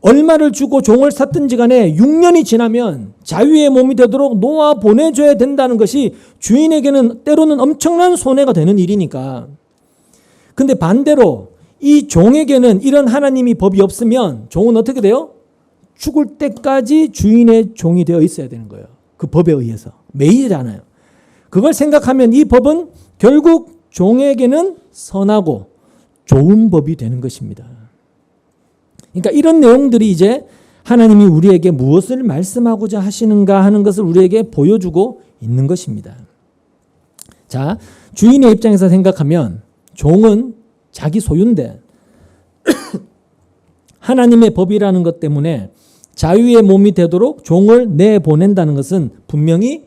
얼마를 주고 종을 샀든지 간에 6년이 지나면 자유의 몸이 되도록 놓아 보내줘야 된다는 것이 주인에게는 때로는 엄청난 손해가 되는 일이니까. 근데 반대로 이 종에게는 이런 하나님이 법이 없으면 종은 어떻게 돼요? 죽을 때까지 주인의 종이 되어 있어야 되는 거예요. 그 법에 의해서. 매이잖아요. 그걸 생각하면 이 법은 결국 종에게는 선하고 좋은 법이 되는 것입니다. 그러니까 이런 내용들이 이제 하나님이 우리에게 무엇을 말씀하고자 하시는가 하는 것을 우리에게 보여주고 있는 것입니다. 자, 주인의 입장에서 생각하면 종은 자기 소유인데 하나님의 법이라는 것 때문에 자유의 몸이 되도록 종을 내보낸다는 것은 분명히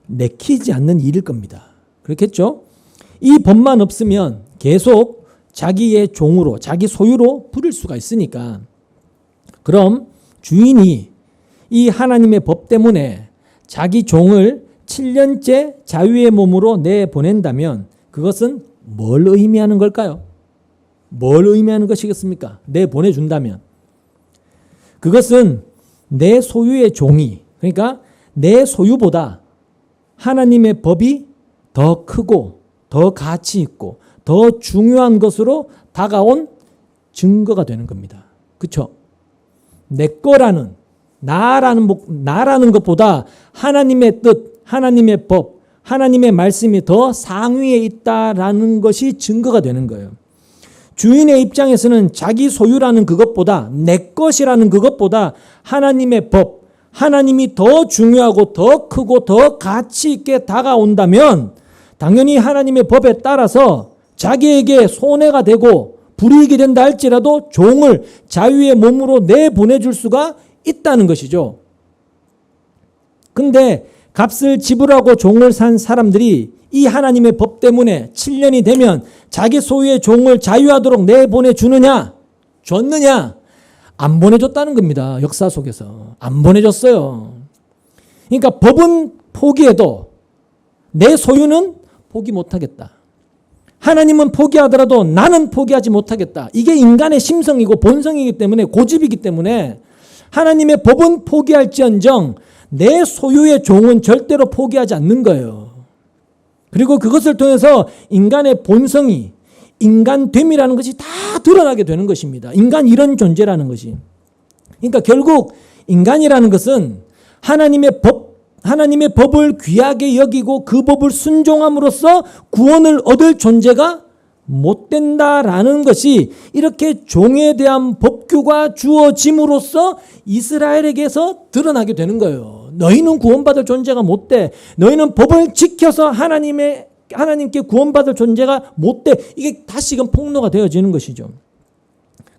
내키지 않는 일일 겁니다. 그렇겠죠? 이 법만 없으면 계속 자기의 종으로, 자기 소유로 부릴 수가 있으니까. 그럼 주인이 이 하나님의 법 때문에 자기 종을 7년째 자유의 몸으로 내보낸다면 그것은 뭘 의미하는 걸까요? 뭘 의미하는 것이겠습니까? 내보내준다면. 그것은 내 소유의 종이, 그러니까 내 소유보다 하나님의 법이 더 크고 더 가치 있고 더 중요한 것으로 다가온 증거가 되는 겁니다. 그렇죠? 내 거라는, 나라는 것보다 하나님의 뜻, 하나님의 법, 하나님의 말씀이 더 상위에 있다라는 것이 증거가 되는 거예요. 주인의 입장에서는 자기 소유라는 그것보다, 내 것이라는 그것보다 하나님의 법, 하나님이 더 중요하고 더 크고 더 가치 있게 다가온다면 당연히 하나님의 법에 따라서 자기에게 손해가 되고 불이익이 된다 할지라도 종을 자유의 몸으로 내보내줄 수가 있다는 것이죠. 근데 값을 지불하고 종을 산 사람들이 이 하나님의 법 때문에 7년이 되면 자기 소유의 종을 자유하도록 내보내주느냐? 줬느냐? 안 보내줬다는 겁니다. 역사 속에서. 안 보내줬어요. 그러니까 법은 포기해도 내 소유는 포기 못하겠다. 하나님은 포기하더라도 나는 포기하지 못하겠다. 이게 인간의 심성이고 본성이기 때문에, 고집이기 때문에 하나님의 법은 포기할지언정 내 소유의 종은 절대로 포기하지 않는 거예요. 그리고 그것을 통해서 인간의 본성이, 인간됨이라는 것이 다 드러나게 되는 것입니다. 인간 이런 존재라는 것이. 그러니까 결국 인간이라는 것은 하나님의 법을 귀하게 여기고 그 법을 순종함으로써 구원을 얻을 존재가 못 된다라는 것이 이렇게 종에 대한 법규가 주어짐으로써 이스라엘에게서 드러나게 되는 거예요. 너희는 구원받을 존재가 못 돼. 너희는 법을 지켜서 하나님께 구원받을 존재가 못 돼. 이게 다시금 폭로가 되어지는 것이죠.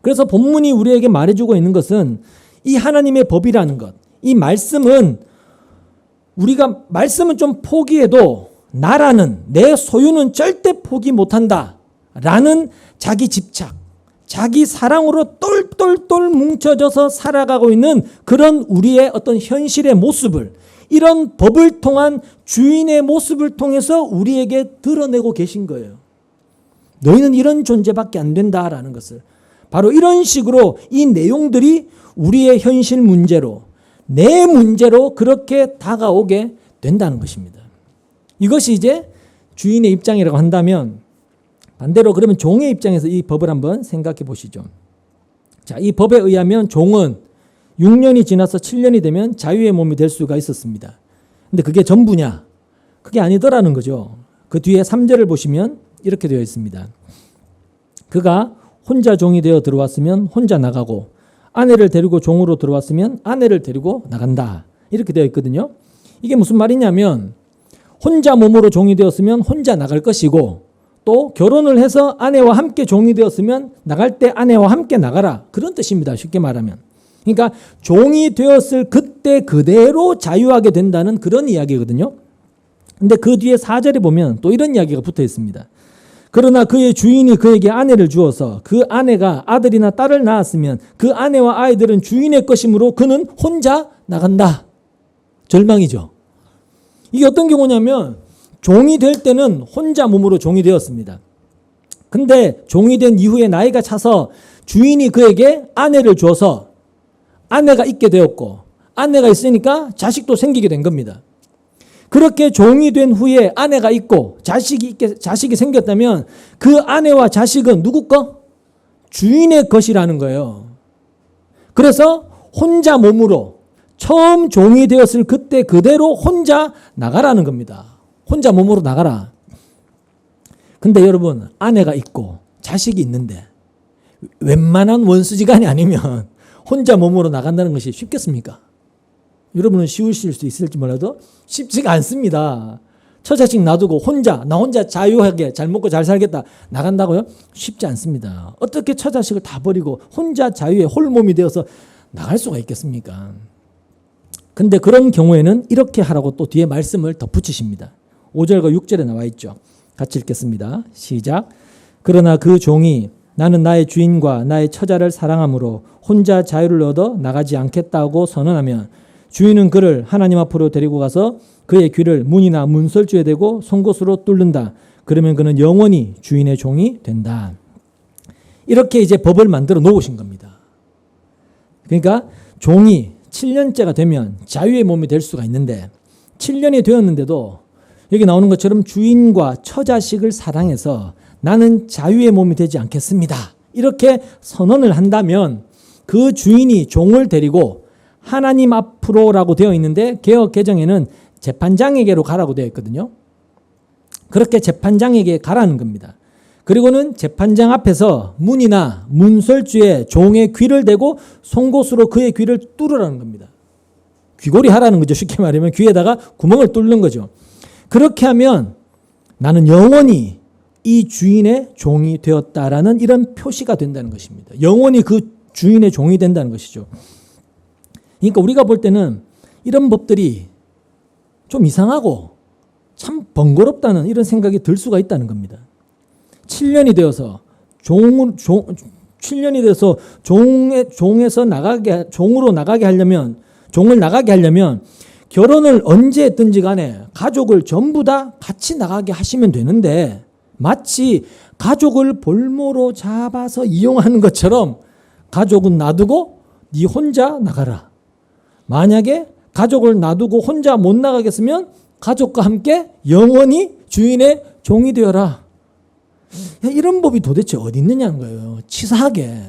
그래서 본문이 우리에게 말해주고 있는 것은 이 하나님의 법이라는 것, 이 말씀은 우리가 말씀은 좀 포기해도 나라는, 내 소유는 절대 포기 못한다 라는 자기 집착, 자기 사랑으로 똘똘똘 뭉쳐져서 살아가고 있는 그런 우리의 어떤 현실의 모습을, 이런 법을 통한 주인의 모습을 통해서 우리에게 드러내고 계신 거예요. 너희는 이런 존재밖에 안 된다라는 것을. 바로 이런 식으로 이 내용들이 우리의 현실 문제로, 내 문제로 그렇게 다가오게 된다는 것입니다. 이것이 이제 주인의 입장이라고 한다면, 반대로 그러면 종의 입장에서 이 법을 한번 생각해 보시죠. 자, 이 법에 의하면 종은 6년이 지나서 7년이 되면 자유의 몸이 될 수가 있었습니다. 근데 그게 전부냐? 그게 아니더라는 거죠. 그 뒤에 3절을 보시면 이렇게 되어 있습니다. 그가 혼자 종이 되어 들어왔으면 혼자 나가고, 아내를 데리고 종으로 들어왔으면 아내를 데리고 나간다. 이렇게 되어 있거든요. 이게 무슨 말이냐면, 혼자 몸으로 종이 되었으면 혼자 나갈 것이고, 또 결혼을 해서 아내와 함께 종이 되었으면 나갈 때 아내와 함께 나가라. 그런 뜻입니다. 쉽게 말하면. 그러니까 종이 되었을 그때 그대로 자유하게 된다는 그런 이야기거든요. 근데 그 뒤에 4절에 보면 또 이런 이야기가 붙어 있습니다. 그러나 그의 주인이 그에게 아내를 주어서 그 아내가 아들이나 딸을 낳았으면 그 아내와 아이들은 주인의 것이므로 그는 혼자 나간다. 절망이죠. 이게 어떤 경우냐면, 종이 될 때는 혼자 몸으로 종이 되었습니다. 근데 종이 된 이후에 나이가 차서 주인이 그에게 아내를 줘서 아내가 있게 되었고, 아내가 있으니까 자식도 생기게 된 겁니다. 그렇게 종이 된 후에 아내가 있고 자식이 생겼다면 그 아내와 자식은 누구 거? 주인의 것이라는 거예요. 그래서 혼자 몸으로 처음 종이 되었을 그때 그대로 혼자 나가라는 겁니다. 혼자 몸으로 나가라. 근데 여러분, 아내가 있고 자식이 있는데 웬만한 원수지간이 아니면 혼자 몸으로 나간다는 것이 쉽겠습니까? 여러분은 쉬우실 수 있을지 몰라도 쉽지가 않습니다. 처자식 놔두고 나 혼자 자유하게 잘 먹고 잘 살겠다 나간다고요? 쉽지 않습니다. 어떻게 처자식을 다 버리고 혼자 자유의 홀몸이 되어서 나갈 수가 있겠습니까? 근데 그런 경우에는 이렇게 하라고 또 뒤에 말씀을 덧붙이십니다. 5절과 6절에 나와 있죠. 같이 읽겠습니다. 시작. 그러나 그 종이 나는 나의 주인과 나의 처자를 사랑함으로 혼자 자유를 얻어 나가지 않겠다고 선언하면 주인은 그를 하나님 앞으로 데리고 가서 그의 귀를 문이나 문설주에 대고 송곳으로 뚫는다. 그러면 그는 영원히 주인의 종이 된다. 이렇게 이제 법을 만들어 놓으신 겁니다. 그러니까 종이 7년째가 되면 자유의 몸이 될 수가 있는데, 7년이 되었는데도 여기 나오는 것처럼 주인과 처자식을 사랑해서 나는 자유의 몸이 되지 않겠습니다. 이렇게 선언을 한다면 그 주인이 종을 데리고 하나님 앞으로라고 되어 있는데, 개역 개정에는 재판장에게로 가라고 되어 있거든요. 그렇게 재판장에게 가라는 겁니다. 그리고는 재판장 앞에서 문이나 문설주에 종의 귀를 대고 송곳으로 그의 귀를 뚫으라는 겁니다. 귀걸이 하라는 거죠. 쉽게 말하면 귀에다가 구멍을 뚫는 거죠. 그렇게 하면 나는 영원히 이 주인의 종이 되었다라는 이런 표시가 된다는 것입니다. 영원히 그 주인의 종이 된다는 것이죠. 그러니까 우리가 볼 때는 이런 법들이 좀 이상하고 참 번거롭다는 이런 생각이 들 수가 있다는 겁니다. 7년이 되어서 7년이 돼서 종에서 종으로 나가게 하려면, 종을 나가게 하려면 결혼을 언제 했든지 간에 가족을 전부 다 같이 나가게 하시면 되는데 마치 가족을 볼모로 잡아서 이용하는 것처럼 가족은 놔두고 네 혼자 나가라. 만약에 가족을 놔두고 혼자 못 나가겠으면 가족과 함께 영원히 주인의 종이 되어라. 이런 법이 도대체 어디 있느냐는 거예요. 치사하게.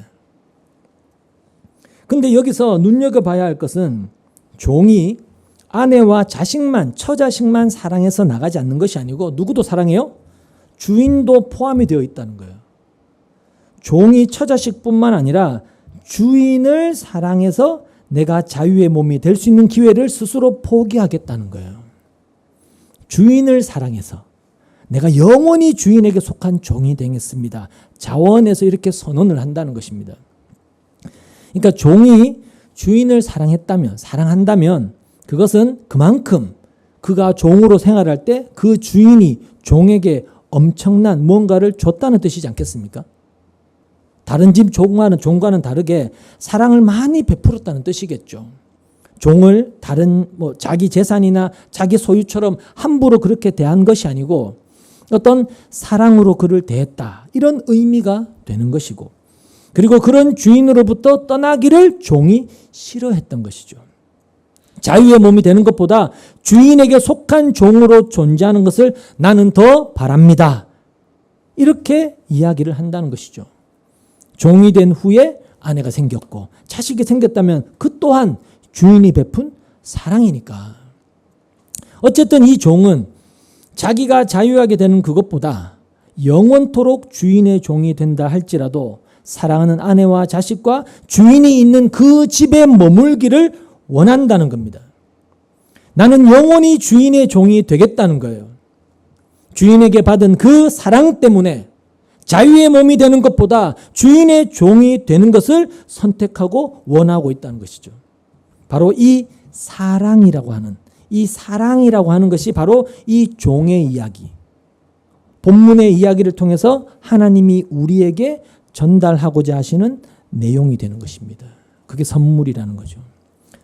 근데 여기서 눈여겨봐야 할 것은 종이 아내와 자식만, 처자식만 사랑해서 나가지 않는 것이 아니고 누구도 사랑해요? 주인도 포함이 되어 있다는 거예요. 종이 처자식뿐만 아니라 주인을 사랑해서 내가 자유의 몸이 될 수 있는 기회를 스스로 포기하겠다는 거예요. 주인을 사랑해서 내가 영원히 주인에게 속한 종이 되겠습니다. 자원에서 이렇게 선언을 한다는 것입니다. 그러니까 종이 주인을 사랑한다면 그것은 그만큼 그가 종으로 생활할 때 그 주인이 종에게 엄청난 뭔가를 줬다는 뜻이지 않겠습니까? 다른 집 종과는 다르게 사랑을 많이 베풀었다는 뜻이겠죠. 종을 다른 자기 재산이나 자기 소유처럼 함부로 그렇게 대한 것이 아니고 어떤 사랑으로 그를 대했다. 이런 의미가 되는 것이고 그리고 그런 주인으로부터 떠나기를 종이 싫어했던 것이죠. 자유의 몸이 되는 것보다 주인에게 속한 종으로 존재하는 것을 나는 더 바랍니다. 이렇게 이야기를 한다는 것이죠. 종이 된 후에 아내가 생겼고 자식이 생겼다면 그 또한 주인이 베푼 사랑이니까. 어쨌든 이 종은 자기가 자유하게 되는 그것보다 영원토록 주인의 종이 된다 할지라도 사랑하는 아내와 자식과 주인이 있는 그 집에 머물기를 원한다는 겁니다. 나는 영원히 주인의 종이 되겠다는 거예요. 주인에게 받은 그 사랑 때문에 자유의 몸이 되는 것보다 주인의 종이 되는 것을 선택하고 원하고 있다는 것이죠. 바로 이 사랑이라고 하는 것이 바로 이 종의 이야기. 본문의 이야기를 통해서 하나님이 우리에게 전달하고자 하시는 내용이 되는 것입니다. 그게 선물이라는 거죠.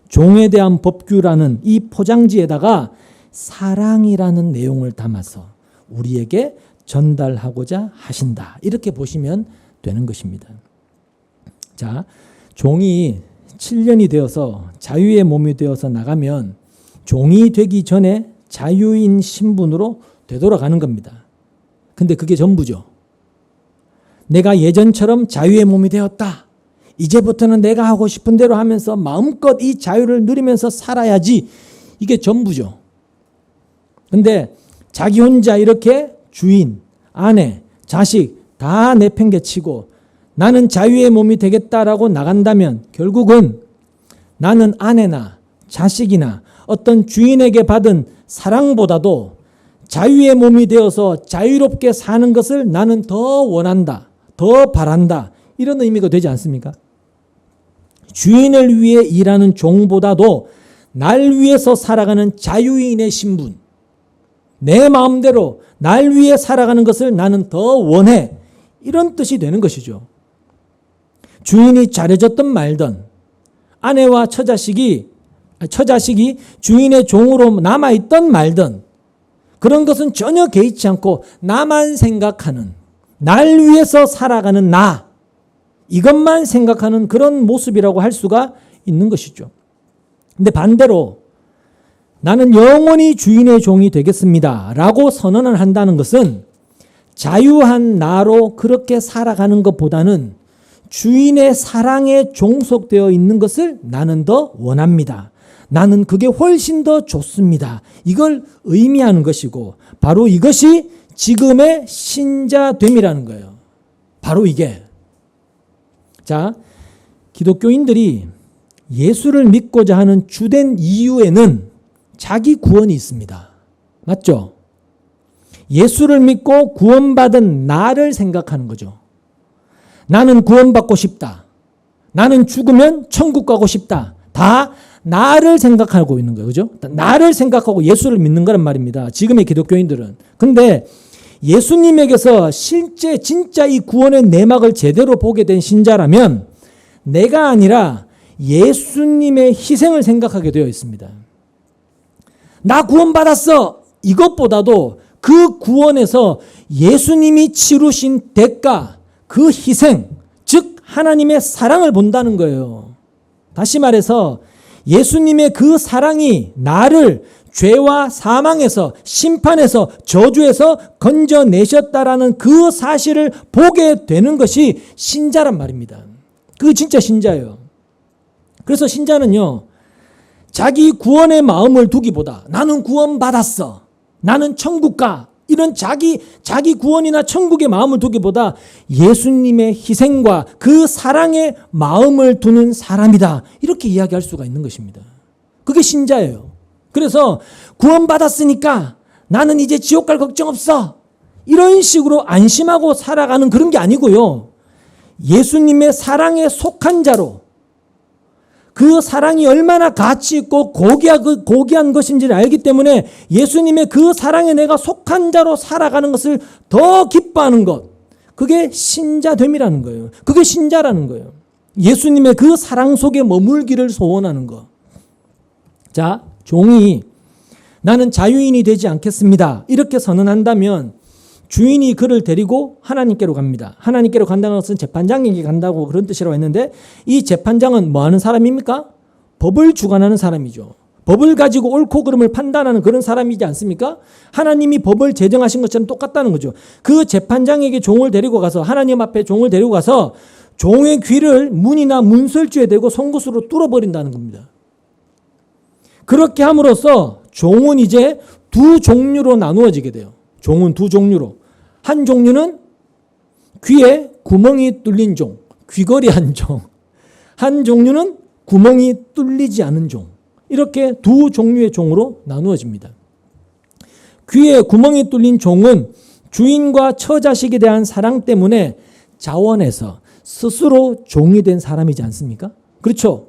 종에 대한 법규라는 이 포장지에다가 사랑이라는 내용을 담아서 우리에게 전달하고자 하신다. 이렇게 보시면 되는 것입니다. 자, 종이 7년이 되어서 자유의 몸이 되어서 나가면 종이 되기 전에 자유인 신분으로 되돌아가는 겁니다. 근데 그게 전부죠. 내가 예전처럼 자유의 몸이 되었다. 이제부터는 내가 하고 싶은 대로 하면서 마음껏 이 자유를 누리면서 살아야지. 이게 전부죠. 근데 자기 혼자 이렇게 주인, 아내, 자식 다 내팽개치고 나는 자유의 몸이 되겠다라고 나간다면 결국은 나는 아내나 자식이나 어떤 주인에게 받은 사랑보다도 자유의 몸이 되어서 자유롭게 사는 것을 나는 더 원한다, 더 바란다. 이런 의미가 되지 않습니까? 주인을 위해 일하는 종보다도 날 위해서 살아가는 자유인의 신분, 내 마음대로 날 위해 살아가는 것을 나는 더 원해. 이런 뜻이 되는 것이죠. 주인이 잘해줬든 말든 아내와 처자식이 주인의 종으로 남아있든 말든 그런 것은 전혀 개의치 않고 나만 생각하는, 날 위해서 살아가는 나, 이것만 생각하는 그런 모습이라고 할 수가 있는 것이죠. 근데 반대로 나는 영원히 주인의 종이 되겠습니다 라고 선언을 한다는 것은 자유한 나로 그렇게 살아가는 것보다는 주인의 사랑에 종속되어 있는 것을 나는 더 원합니다. 나는 그게 훨씬 더 좋습니다. 이걸 의미하는 것이고 바로 이것이 지금의 신자됨이라는 거예요. 바로 이게. 자, 기독교인들이 예수를 믿고자 하는 주된 이유에는 자기 구원이 있습니다. 맞죠? 예수를 믿고 구원받은 나를 생각하는 거죠. 나는 구원받고 싶다. 나는 죽으면 천국 가고 싶다. 다 나를 생각하고 있는 거예요. 그죠? 나를 생각하고 예수를 믿는 거란 말입니다. 지금의 기독교인들은. 근데 예수님에게서 실제 진짜 이 구원의 내막을 제대로 보게 된 신자라면 내가 아니라 예수님의 희생을 생각하게 되어 있습니다. 나 구원받았어. 이것보다도 그 구원에서 예수님이 치르신 대가, 그 희생, 즉 하나님의 사랑을 본다는 거예요. 다시 말해서 예수님의 그 사랑이 나를 죄와 사망에서, 심판에서, 저주에서 건져내셨다라는 그 사실을 보게 되는 것이 신자란 말입니다. 그게 진짜 신자예요. 그래서 신자는요, 자기 구원의 마음을 두기보다 나는 구원받았어, 나는 천국 가, 이런 자기 구원이나 천국의 마음을 두기보다 예수님의 희생과 그 사랑의 마음을 두는 사람이다, 이렇게 이야기할 수가 있는 것입니다. 그게 신자예요. 그래서 구원받았으니까 나는 이제 지옥 갈 걱정 없어, 이런 식으로 안심하고 살아가는 그런 게 아니고요, 예수님의 사랑에 속한 자로, 그 사랑이 얼마나 가치 있고 고귀한 것인지를 알기 때문에 예수님의 그 사랑에 내가 속한 자로 살아가는 것을 더 기뻐하는 것, 그게 신자됨이라는 거예요. 그게 신자라는 거예요. 예수님의 그 사랑 속에 머물기를 소원하는 것. 자, 종이 나는 자유인이 되지 않겠습니다, 이렇게 선언한다면 주인이 그를 데리고 하나님께로 갑니다. 하나님께로 간다는 것은 재판장에게 간다고 그런 뜻이라고 했는데, 이 재판장은 뭐 하는 사람입니까? 법을 주관하는 사람이죠. 법을 가지고 옳고 그름을 판단하는 그런 사람이지 않습니까? 하나님이 법을 제정하신 것처럼 똑같다는 거죠. 그 재판장에게 종을 데리고 가서, 하나님 앞에 종을 데리고 가서 종의 귀를 문이나 문설주에 대고 송곳으로 뚫어버린다는 겁니다. 그렇게 함으로써 종은 이제 두 종류로 나누어지게 돼요. 종은 두 종류로. 한 종류는 귀에 구멍이 뚫린 종, 귀걸이한 종. 한 종류는 구멍이 뚫리지 않은 종. 이렇게 두 종류의 종으로 나누어집니다. 귀에 구멍이 뚫린 종은 주인과 처자식에 대한 사랑 때문에 자원해서 스스로 종이 된 사람이지 않습니까? 그렇죠?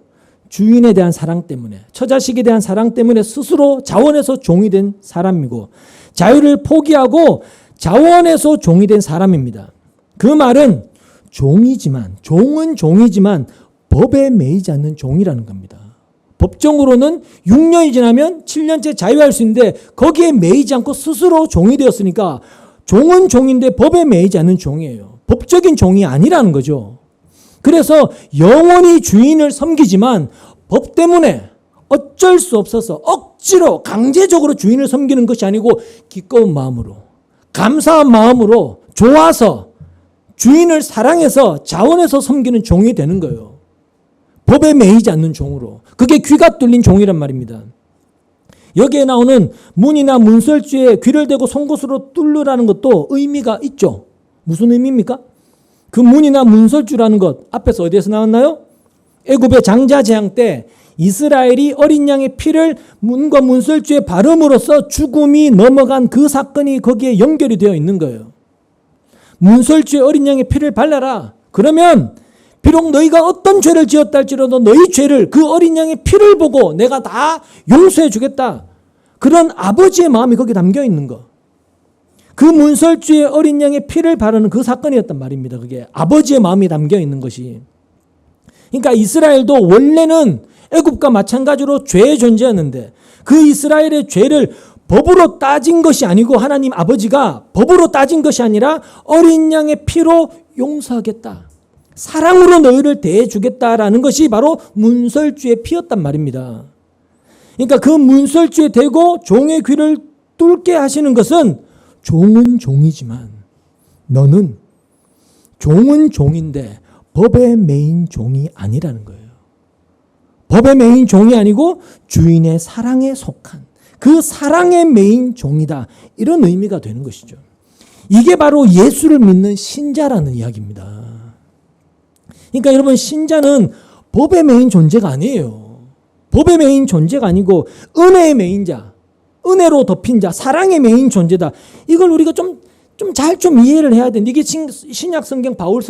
주인에 대한 사랑 때문에, 처자식에 대한 사랑 때문에 스스로 자원해서 종이 된 사람이고, 자유를 포기하고 자원해서 종이 된 사람입니다. 그 말은 종은 종이지만 법에 매이지 않는 종이라는 겁니다. 법정으로는 6년이 지나면 7년째 자유할 수 있는데 거기에 매이지 않고 스스로 종이 되었으니까 종은 종인데 법에 매이지 않는 종이에요. 법적인 종이 아니라는 거죠. 그래서 영원히 주인을 섬기지만 법 때문에 어쩔 수 없어서 억지로 강제적으로 주인을 섬기는 것이 아니고 기꺼운 마음으로, 감사한 마음으로, 좋아서 주인을 사랑해서 자원해서 섬기는 종이 되는 거예요. 법에 매이지 않는 종으로. 그게 귀가 뚫린 종이란 말입니다. 여기에 나오는 문이나 문설주에 귀를 대고 송곳으로 뚫으라는 것도 의미가 있죠. 무슨 의미입니까? 그 문이나 문설주라는 것 앞에서 어디에서 나왔나요? 애굽의 장자 재앙 때 이스라엘이 어린 양의 피를 문과 문설주에 바름으로써 죽음이 넘어간 그 사건이 거기에 연결이 되어 있는 거예요. 문설주에 어린 양의 피를 발라라. 그러면 비록 너희가 어떤 죄를 지었다 할지라도 너희 죄를 그 어린 양의 피를 보고 내가 다 용서해 주겠다. 그런 아버지의 마음이 거기에 담겨 있는 거. 그 문설주에 어린 양의 피를 바르는 그 사건이었단 말입니다. 그게 아버지의 마음이 담겨 있는 것이. 그러니까 이스라엘도 원래는 애굽과 마찬가지로 죄의 존재였는데 그 이스라엘의 죄를 법으로 따진 것이 아니고 하나님 아버지가 법으로 따진 것이 아니라 어린 양의 피로 용서하겠다. 사랑으로 너희를 대해주겠다라는 것이 바로 문설주의 피였단 말입니다. 그러니까 그 문설주에 대고 종의 귀를 뚫게 하시는 것은 종은 종이지만 너는 종은 종인데 법에 매인 종이 아니라는 거예요. 법에 매인 종이 아니고 주인의 사랑에 속한 그 사랑에 매인 종이다. 이런 의미가 되는 것이죠. 이게 바로 예수를 믿는 신자라는 이야기입니다. 그러니까 여러분, 신자는 법에 매인 존재가 아니에요. 법에 매인 존재가 아니고 은혜의 매인 자, 은혜로 덮인 자, 사랑의 매인 존재다. 이걸 우리가 좀 이해를 해야 되는데, 이게 신약 성경 바울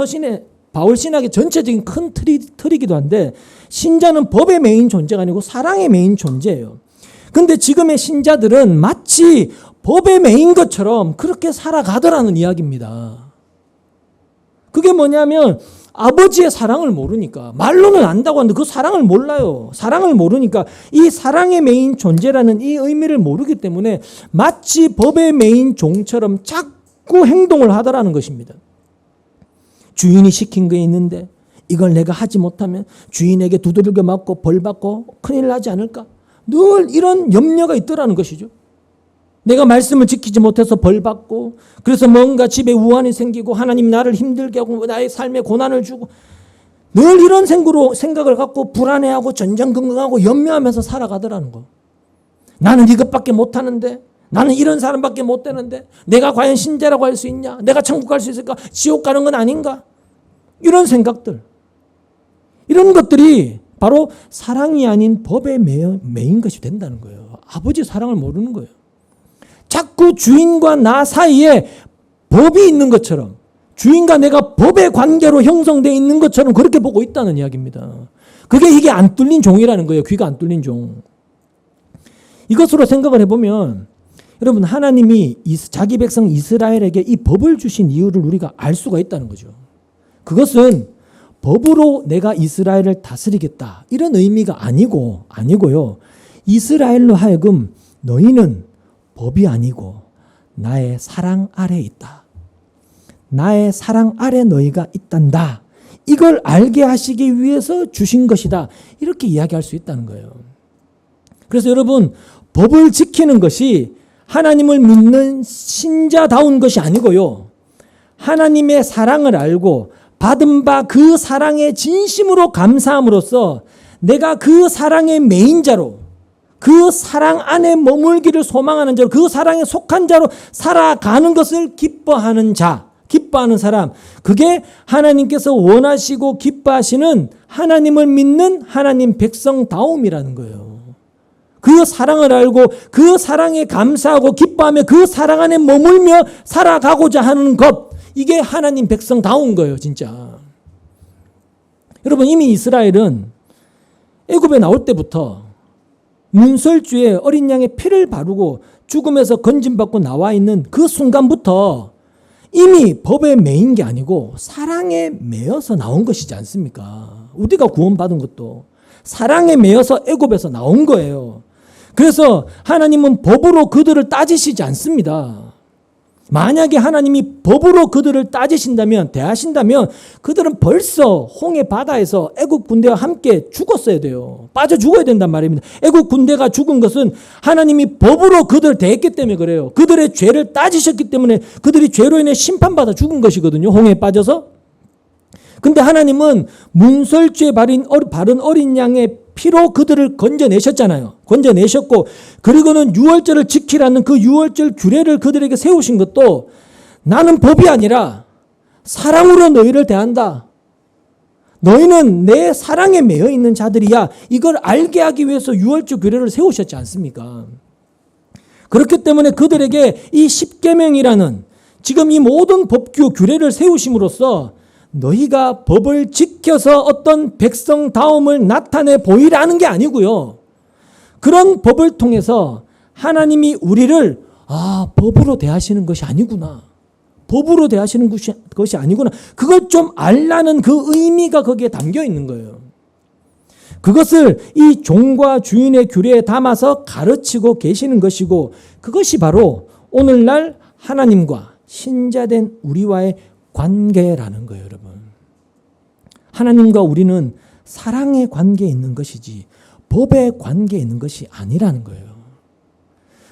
신학의 전체적인 큰 틀이기도 한데, 신자는 법의 메인 존재가 아니고 사랑의 메인 존재예요. 근데 지금의 신자들은 마치 법의 메인 것처럼 그렇게 살아가더라는 이야기입니다. 그게 뭐냐면, 아버지의 사랑을 모르니까, 말로는 안다고 하는데 그 사랑을 몰라요. 사랑을 모르니까 이 사랑의 메인 존재라는 이 의미를 모르기 때문에 마치 법의 메인 종처럼 자꾸 행동을 하더라는 것입니다. 주인이 시킨 게 있는데 이걸 내가 하지 못하면 주인에게 두들겨 맞고 벌 받고 큰일 나지 않을까? 늘 이런 염려가 있더라는 것이죠. 내가 말씀을 지키지 못해서 벌 받고, 그래서 뭔가 집에 우환이 생기고 하나님이 나를 힘들게 하고 나의 삶에 고난을 주고, 늘 이런 생각을 갖고 불안해하고 전전긍긍하고 염려하면서 살아가더라는 거. 나는 이것밖에 못하는데, 나는 이런 사람밖에 못 되는데, 내가 과연 신자라고 할 수 있냐? 내가 천국 갈 수 있을까? 지옥 가는 건 아닌가? 이런 생각들, 이런 것들이 바로 사랑이 아닌 법에 매인 것이 된다는 거예요. 아버지 사랑을 모르는 거예요. 자꾸 주인과 나 사이에 법이 있는 것처럼, 주인과 내가 법의 관계로 형성되어 있는 것처럼 그렇게 보고 있다는 이야기입니다. 이게 안 뚫린 종이라는 거예요. 귀가 안 뚫린 종. 이것으로 생각을 해보면 여러분, 하나님이 자기 백성 이스라엘에게 이 법을 주신 이유를 우리가 알 수가 있다는 거죠. 그것은 법으로 내가 이스라엘을 다스리겠다 이런 의미가 아니고요. 이스라엘로 하여금 너희는 법이 아니고 나의 사랑 아래에 있다. 나의 사랑 아래 너희가 있단다. 이걸 알게 하시기 위해서 주신 것이다. 이렇게 이야기할 수 있다는 거예요. 그래서 여러분, 법을 지키는 것이 하나님을 믿는 신자다운 것이 아니고요. 하나님의 사랑을 알고 받은 바 그 사랑에 진심으로 감사함으로써 내가 그 사랑의 메인자로, 그 사랑 안에 머물기를 소망하는 자로, 그 사랑에 속한 자로 살아가는 것을 기뻐하는 사람, 그게 하나님께서 원하시고 기뻐하시는 하나님을 믿는 하나님 백성다움이라는 거예요. 그 사랑을 알고 그 사랑에 감사하고 기뻐하며 그 사랑 안에 머물며 살아가고자 하는 것, 이게 하나님 백성다운 거예요, 진짜. 여러분, 이미 이스라엘은 애굽에 나올 때부터 문설주에 어린 양의 피를 바르고 죽음에서 건짐받고 나와 있는 그 순간부터 이미 법에 매인 게 아니고 사랑에 매여서 나온 것이지 않습니까? 우리가 구원받은 것도 사랑에 매여서 애굽에서 나온 거예요. 그래서 하나님은 법으로 그들을 따지시지 않습니다. 만약에 하나님이 법으로 그들을 따지신다면, 대하신다면 그들은 벌써 홍해 바다에서 애국 군대와 함께 죽었어야 돼요. 빠져 죽어야 된단 말입니다. 애국 군대가 죽은 것은 하나님이 법으로 그들을 대했기 때문에 그래요. 그들의 죄를 따지셨기 때문에 그들이 죄로 인해 심판받아 죽은 것이거든요. 홍해에 빠져서. 근데 하나님은 문설주에 바른 어린 양의 피로 그들을 건져내셨잖아요. 건져내셨고, 그리고는 유월절을 지키라는 그 유월절 규례를 그들에게 세우신 것도 나는 법이 아니라 사랑으로 너희를 대한다. 너희는 내 사랑에 매여 있는 자들이야. 이걸 알게 하기 위해서 유월절 규례를 세우셨지 않습니까? 그렇기 때문에 그들에게 이 십계명이라는 지금 이 모든 법규 규례를 세우심으로써 너희가 법을 지켜서 어떤 백성다움을 나타내 보이라는 게 아니고요. 그런 법을 통해서 하나님이 우리를 법으로 대하시는 것이 아니구나. 법으로 대하시는 것이 아니구나. 그걸 좀 알라는 그 의미가 거기에 담겨 있는 거예요. 그것을 이 종과 주인의 규례에 담아서 가르치고 계시는 것이고, 그것이 바로 오늘날 하나님과 신자된 우리와의 관계라는 거예요, 여러분. 하나님과 우리는 사랑의 관계에 있는 것이지 법의 관계에 있는 것이 아니라는 거예요.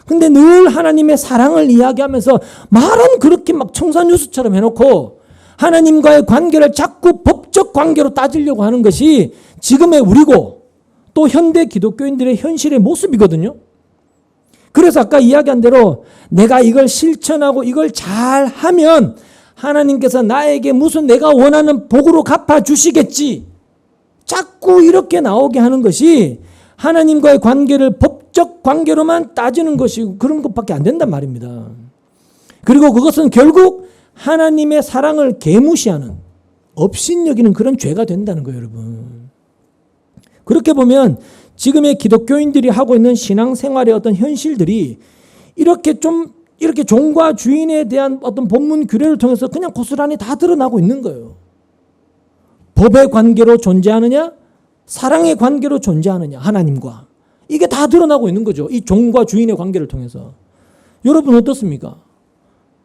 근데 늘 하나님의 사랑을 이야기하면서 말은 그렇게 막 청산유수처럼 해놓고 하나님과의 관계를 자꾸 법적 관계로 따지려고 하는 것이 지금의 우리고 또 현대 기독교인들의 현실의 모습이거든요. 그래서 아까 이야기한 대로 내가 이걸 실천하고 이걸 잘하면 하나님께서 나에게 무슨 내가 원하는 복으로 갚아주시겠지. 자꾸 이렇게 나오게 하는 것이 하나님과의 관계를 법적 관계로만 따지는 것이고 그런 것밖에 안 된단 말입니다. 그리고 그것은 결국 하나님의 사랑을 개무시하는, 업신여기는 그런 죄가 된다는 거예요, 여러분. 그렇게 보면 지금의 기독교인들이 하고 있는 신앙생활의 어떤 현실들이 이렇게 종과 주인에 대한 어떤 법문 규례를 통해서 그냥 고스란히 다 드러나고 있는 거예요. 법의 관계로 존재하느냐, 사랑의 관계로 존재하느냐, 하나님과. 이게 다 드러나고 있는 거죠. 이 종과 주인의 관계를 통해서. 여러분 어떻습니까?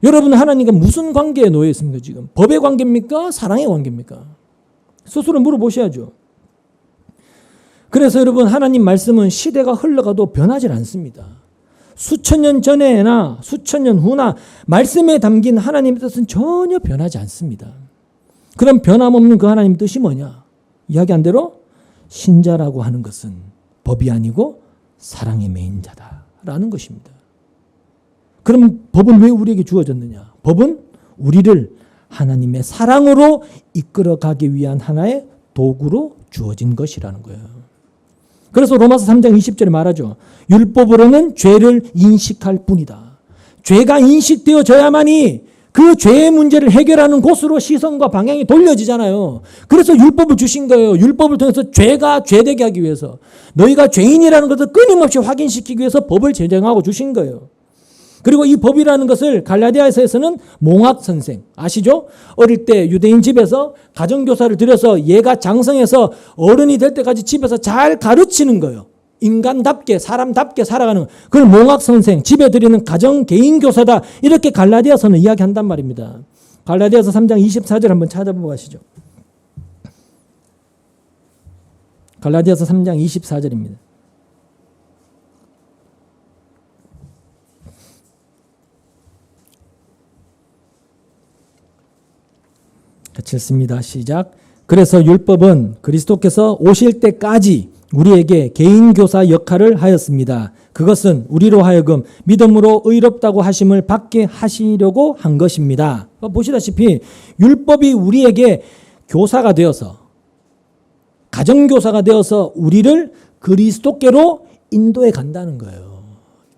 여러분 하나님과 무슨 관계에 놓여 있습니까 지금? 법의 관계입니까? 사랑의 관계입니까? 스스로 물어보셔야죠. 그래서 여러분 하나님 말씀은 시대가 흘러가도 변하지 않습니다. 수천 년 전에나 수천 년 후나 말씀에 담긴 하나님의 뜻은 전혀 변하지 않습니다. 그럼 변함없는 그 하나님의 뜻이 뭐냐? 이야기한 대로 신자라고 하는 것은 법이 아니고 사랑의 맹인자다라는 것입니다. 그럼 법은 왜 우리에게 주어졌느냐? 법은 우리를 하나님의 사랑으로 이끌어가기 위한 하나의 도구로 주어진 것이라는 거예요. 그래서 로마서 3장 20절에 말하죠. 율법으로는 죄를 인식할 뿐이다. 죄가 인식되어져야만이 그 죄의 문제를 해결하는 곳으로 시선과 방향이 돌려지잖아요. 그래서 율법을 주신 거예요. 율법을 통해서 죄가 죄되게 하기 위해서. 너희가 죄인이라는 것을 끊임없이 확인시키기 위해서 법을 제정하고 주신 거예요. 그리고 이 법이라는 것을 갈라디아서에서는 몽학 선생 아시죠? 어릴 때 유대인 집에서 가정교사를 들여서 얘가 장성해서 어른이 될 때까지 집에서 잘 가르치는 거예요. 인간답게 사람답게 살아가는 그걸 몽학 선생, 집에 들이는 가정 개인 교사다. 이렇게 갈라디아서는 이야기한단 말입니다. 갈라디아서 3장 24절 한번 찾아보고 가시죠. 갈라디아서 3장 24절입니다. 같이 읽습니다. 시작. 그래서 율법은 그리스도께서 오실 때까지 우리에게 개인교사 역할을 하였습니다. 그것은 우리로 하여금 믿음으로 의롭다고 하심을 받게 하시려고 한 것입니다. 보시다시피 율법이 우리에게 교사가 되어서 가정교사가 되어서 우리를 그리스도께로 인도해 간다는 거예요.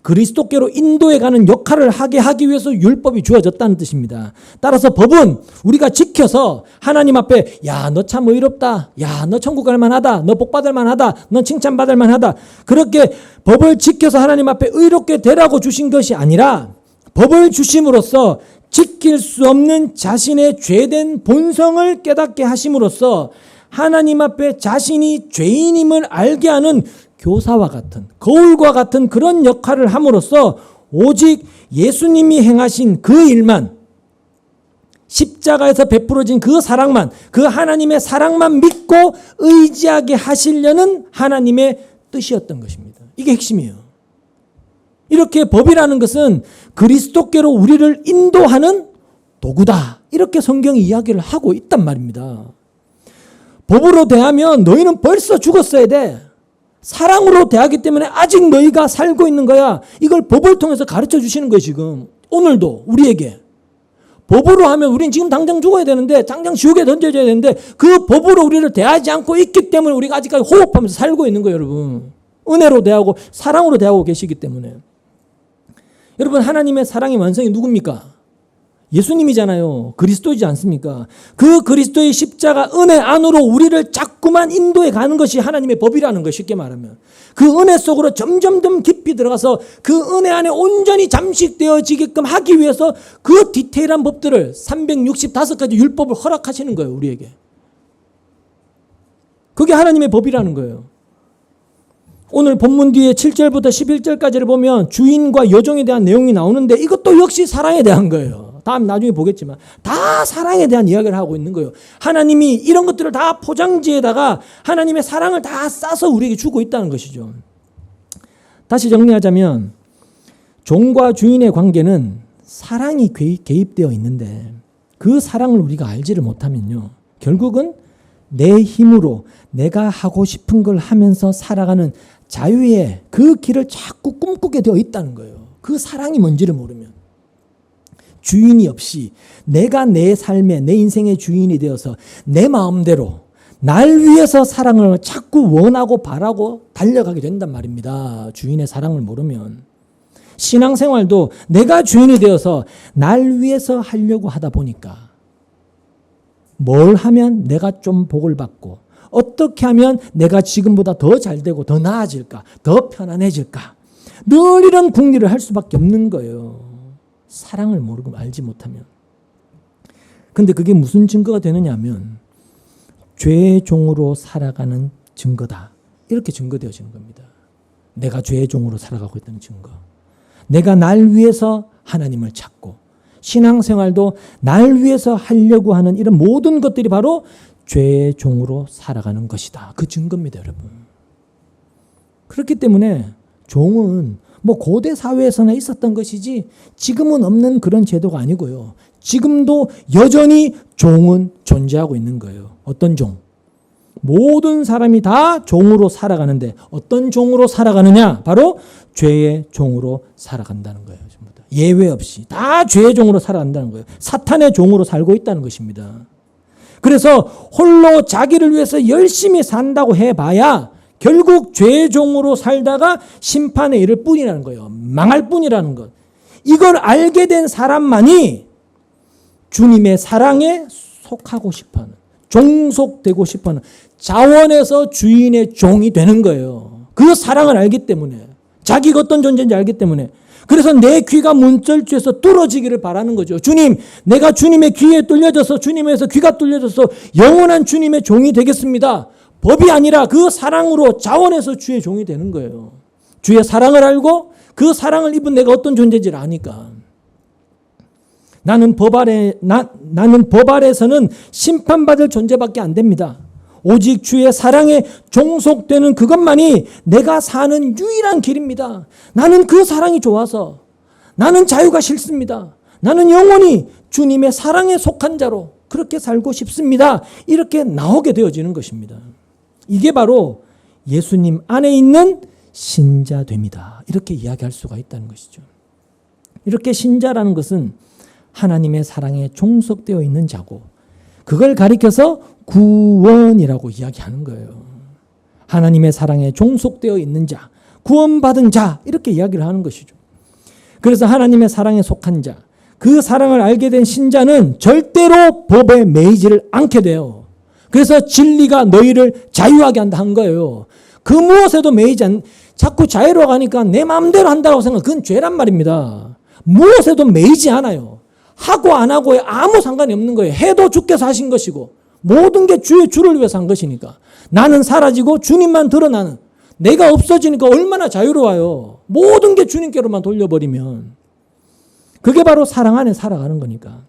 그리스도께로 인도해 가는 역할을 하게 하기 위해서 율법이 주어졌다는 뜻입니다. 따라서 법은 우리가 지켜서 하나님 앞에 야, 너 참 의롭다. 야, 너 천국 갈 만하다. 너 복 받을 만하다. 너 칭찬 받을 만하다. 그렇게 법을 지켜서 하나님 앞에 의롭게 되라고 주신 것이 아니라 법을 주심으로써 지킬 수 없는 자신의 죄된 본성을 깨닫게 하심으로써 하나님 앞에 자신이 죄인임을 알게 하는 교사와 같은 거울과 같은 그런 역할을 함으로써 오직 예수님이 행하신 그 일만 십자가에서 베풀어진 그 사랑만 그 하나님의 사랑만 믿고 의지하게 하시려는 하나님의 뜻이었던 것입니다. 이게 핵심이에요. 이렇게 법이라는 것은 그리스도께로 우리를 인도하는 도구다. 이렇게 성경이 이야기를 하고 있단 말입니다. 법으로 대하면 너희는 벌써 죽었어야 돼. 사랑으로 대하기 때문에 아직 너희가 살고 있는 거야. 이걸 법을 통해서 가르쳐 주시는 거예요, 지금. 오늘도 우리에게. 법으로 하면 우리는 지금 당장 죽어야 되는데, 당장 지옥에 던져져야 되는데, 그 법으로 우리를 대하지 않고 있기 때문에 우리가 아직까지 호흡하면서 살고 있는 거예요, 여러분. 은혜로 대하고, 사랑으로 대하고 계시기 때문에. 여러분, 하나님의 사랑의 완성이 누굽니까? 예수님이잖아요. 그리스도이지 않습니까? 그 그리스도의 십자가 은혜 안으로 우리를 자꾸만 인도해 가는 것이 하나님의 법이라는 거 쉽게 말하면. 그 은혜 속으로 점점 더 깊이 들어가서 그 은혜 안에 온전히 잠식되어지게끔 하기 위해서 그 디테일한 법들을 365가지 율법을 허락하시는 거예요. 우리에게. 그게 하나님의 법이라는 거예요. 오늘 본문 뒤에 7절부터 11절까지를 보면 주인과 여종에 대한 내용이 나오는데 이것도 역시 사랑에 대한 거예요. 다음 나중에 보겠지만 다 사랑에 대한 이야기를 하고 있는 거예요. 하나님이 이런 것들을 다 포장지에다가 하나님의 사랑을 다 싸서 우리에게 주고 있다는 것이죠. 다시 정리하자면 종과 주인의 관계는 사랑이 개입되어 있는데 그 사랑을 우리가 알지를 못하면요. 결국은 내 힘으로 내가 하고 싶은 걸 하면서 살아가는 자유의 그 길을 자꾸 꿈꾸게 되어 있다는 거예요. 그 사랑이 뭔지를 모르면. 주인이 없이 내가 내 삶의 내 인생의 주인이 되어서 내 마음대로 날 위해서 사랑을 자꾸 원하고 바라고 달려가게 된단 말입니다. 주인의 사랑을 모르면. 신앙생활도 내가 주인이 되어서 날 위해서 하려고 하다 보니까 뭘 하면 내가 좀 복을 받고 어떻게 하면 내가 지금보다 더 잘되고 더 나아질까 더 편안해질까 늘 이런 궁리를 할 수밖에 없는 거예요. 사랑을 모르고 알지 못하면. 근데 그게 무슨 증거가 되느냐 하면 죄의 종으로 살아가는 증거다. 이렇게 증거되어지는 겁니다. 내가 죄의 종으로 살아가고 있다는 증거. 내가 날 위해서 하나님을 찾고 신앙생활도 날 위해서 하려고 하는 이런 모든 것들이 바로 죄의 종으로 살아가는 것이다. 그 증거입니다, 여러분. 그렇기 때문에 종은 뭐 고대 사회에서나 있었던 것이지 지금은 없는 그런 제도가 아니고요. 지금도 여전히 종은 존재하고 있는 거예요. 어떤 종? 모든 사람이 다 종으로 살아가는데 어떤 종으로 살아가느냐? 바로 죄의 종으로 살아간다는 거예요. 전부 다. 예외 없이 다 죄의 종으로 살아간다는 거예요. 사탄의 종으로 살고 있다는 것입니다. 그래서 홀로 자기를 위해서 열심히 산다고 해봐야 결국 죄의 종으로 살다가 심판에 이를 뿐이라는 거예요. 망할 뿐이라는 것. 이걸 알게 된 사람만이 주님의 사랑에 속하고 싶어하는, 종속되고 싶어하는, 자원에서 주인의 종이 되는 거예요. 그 사랑을 알기 때문에, 자기가 어떤 존재인지 알기 때문에. 그래서 내 귀가 문설주에서 뚫어지기를 바라는 거죠. 주님, 내가 주님의 귀에 뚫려져서, 주님에서 귀가 뚫려져서 영원한 주님의 종이 되겠습니다. 법이 아니라 그 사랑으로 자원해서 주의 종이 되는 거예요. 주의 사랑을 알고 그 사랑을 입은 내가 어떤 존재인지를 아니까. 나는 법 아래서는 심판받을 존재밖에 안 됩니다. 오직 주의 사랑에 종속되는 그것만이 내가 사는 유일한 길입니다. 나는 그 사랑이 좋아서, 나는 자유가 싫습니다. 나는 영원히 주님의 사랑에 속한 자로 그렇게 살고 싶습니다. 이렇게 나오게 되어지는 것입니다. 이게 바로 예수님 안에 있는 신자됨이다. 이렇게 이야기할 수가 있다는 것이죠. 이렇게 신자라는 것은 하나님의 사랑에 종속되어 있는 자고, 그걸 가리켜서 구원이라고 이야기하는 거예요. 하나님의 사랑에 종속되어 있는 자, 구원받은 자, 이렇게 이야기를 하는 것이죠. 그래서 하나님의 사랑에 속한 자, 그 사랑을 알게 된 신자는 절대로 법에 매이지를 않게 돼요. 그래서 진리가 너희를 자유하게 한다 한 거예요. 그 무엇에도 매이지 않는, 자꾸 자유로 가니까 내 마음대로 한다고 생각하면 그건 죄란 말입니다. 무엇에도 매이지 않아요. 하고 안 하고에 아무 상관이 없는 거예요. 해도 주께서 하신 것이고 모든 게 주를 위해서 한 것이니까. 나는 사라지고 주님만 드러나는, 내가 없어지니까 얼마나 자유로워요. 모든 게 주님께로만 돌려버리면. 그게 바로 사랑 안에 살아가는 거니까.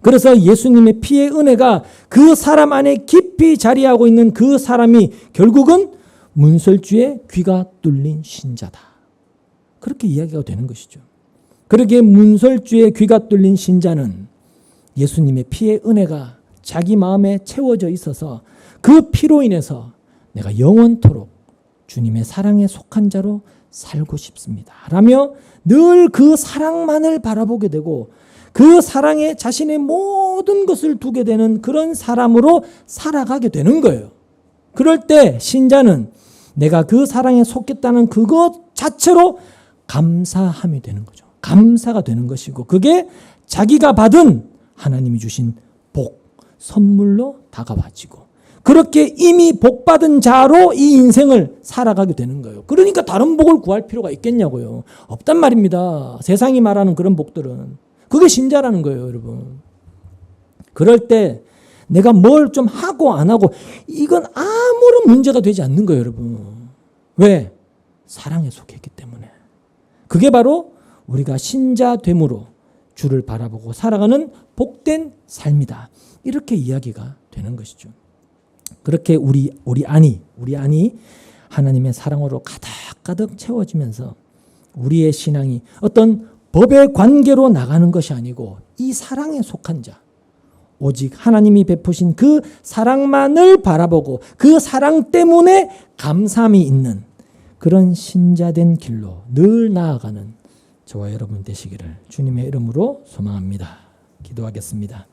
그래서 예수님의 피의 은혜가 그 사람 안에 깊이 자리하고 있는 그 사람이 결국은 문설주의 귀가 뚫린 신자다. 그렇게 이야기가 되는 것이죠. 그러기에 문설주의 귀가 뚫린 신자는 예수님의 피의 은혜가 자기 마음에 채워져 있어서 그 피로 인해서 내가 영원토록 주님의 사랑에 속한 자로 살고 싶습니다. 라며 늘 그 사랑만을 바라보게 되고 그 사랑에 자신의 모든 것을 두게 되는 그런 사람으로 살아가게 되는 거예요. 그럴 때 신자는 내가 그 사랑에 속했다는 그것 자체로 감사함이 되는 거죠. 감사가 되는 것이고 그게 자기가 받은 하나님이 주신 복, 선물로 다가와지고 그렇게 이미 복받은 자로 이 인생을 살아가게 되는 거예요. 그러니까 다른 복을 구할 필요가 있겠냐고요. 없단 말입니다. 세상이 말하는 그런 복들은. 그게 신자라는 거예요, 여러분. 그럴 때 내가 뭘 좀 하고 안 하고 이건 아무런 문제가 되지 않는 거예요, 여러분. 왜? 사랑에 속했기 때문에. 그게 바로 우리가 신자됨으로 주를 바라보고 살아가는 복된 삶이다. 이렇게 이야기가 되는 것이죠. 그렇게 우리 안이 하나님의 사랑으로 가득가득 채워지면서 우리의 신앙이 어떤 법의 관계로 나가는 것이 아니고 이 사랑에 속한 자, 오직 하나님이 베푸신 그 사랑만을 바라보고 그 사랑 때문에 감사함이 있는 그런 신자된 길로 늘 나아가는 저와 여러분 되시기를 주님의 이름으로 소망합니다. 기도하겠습니다.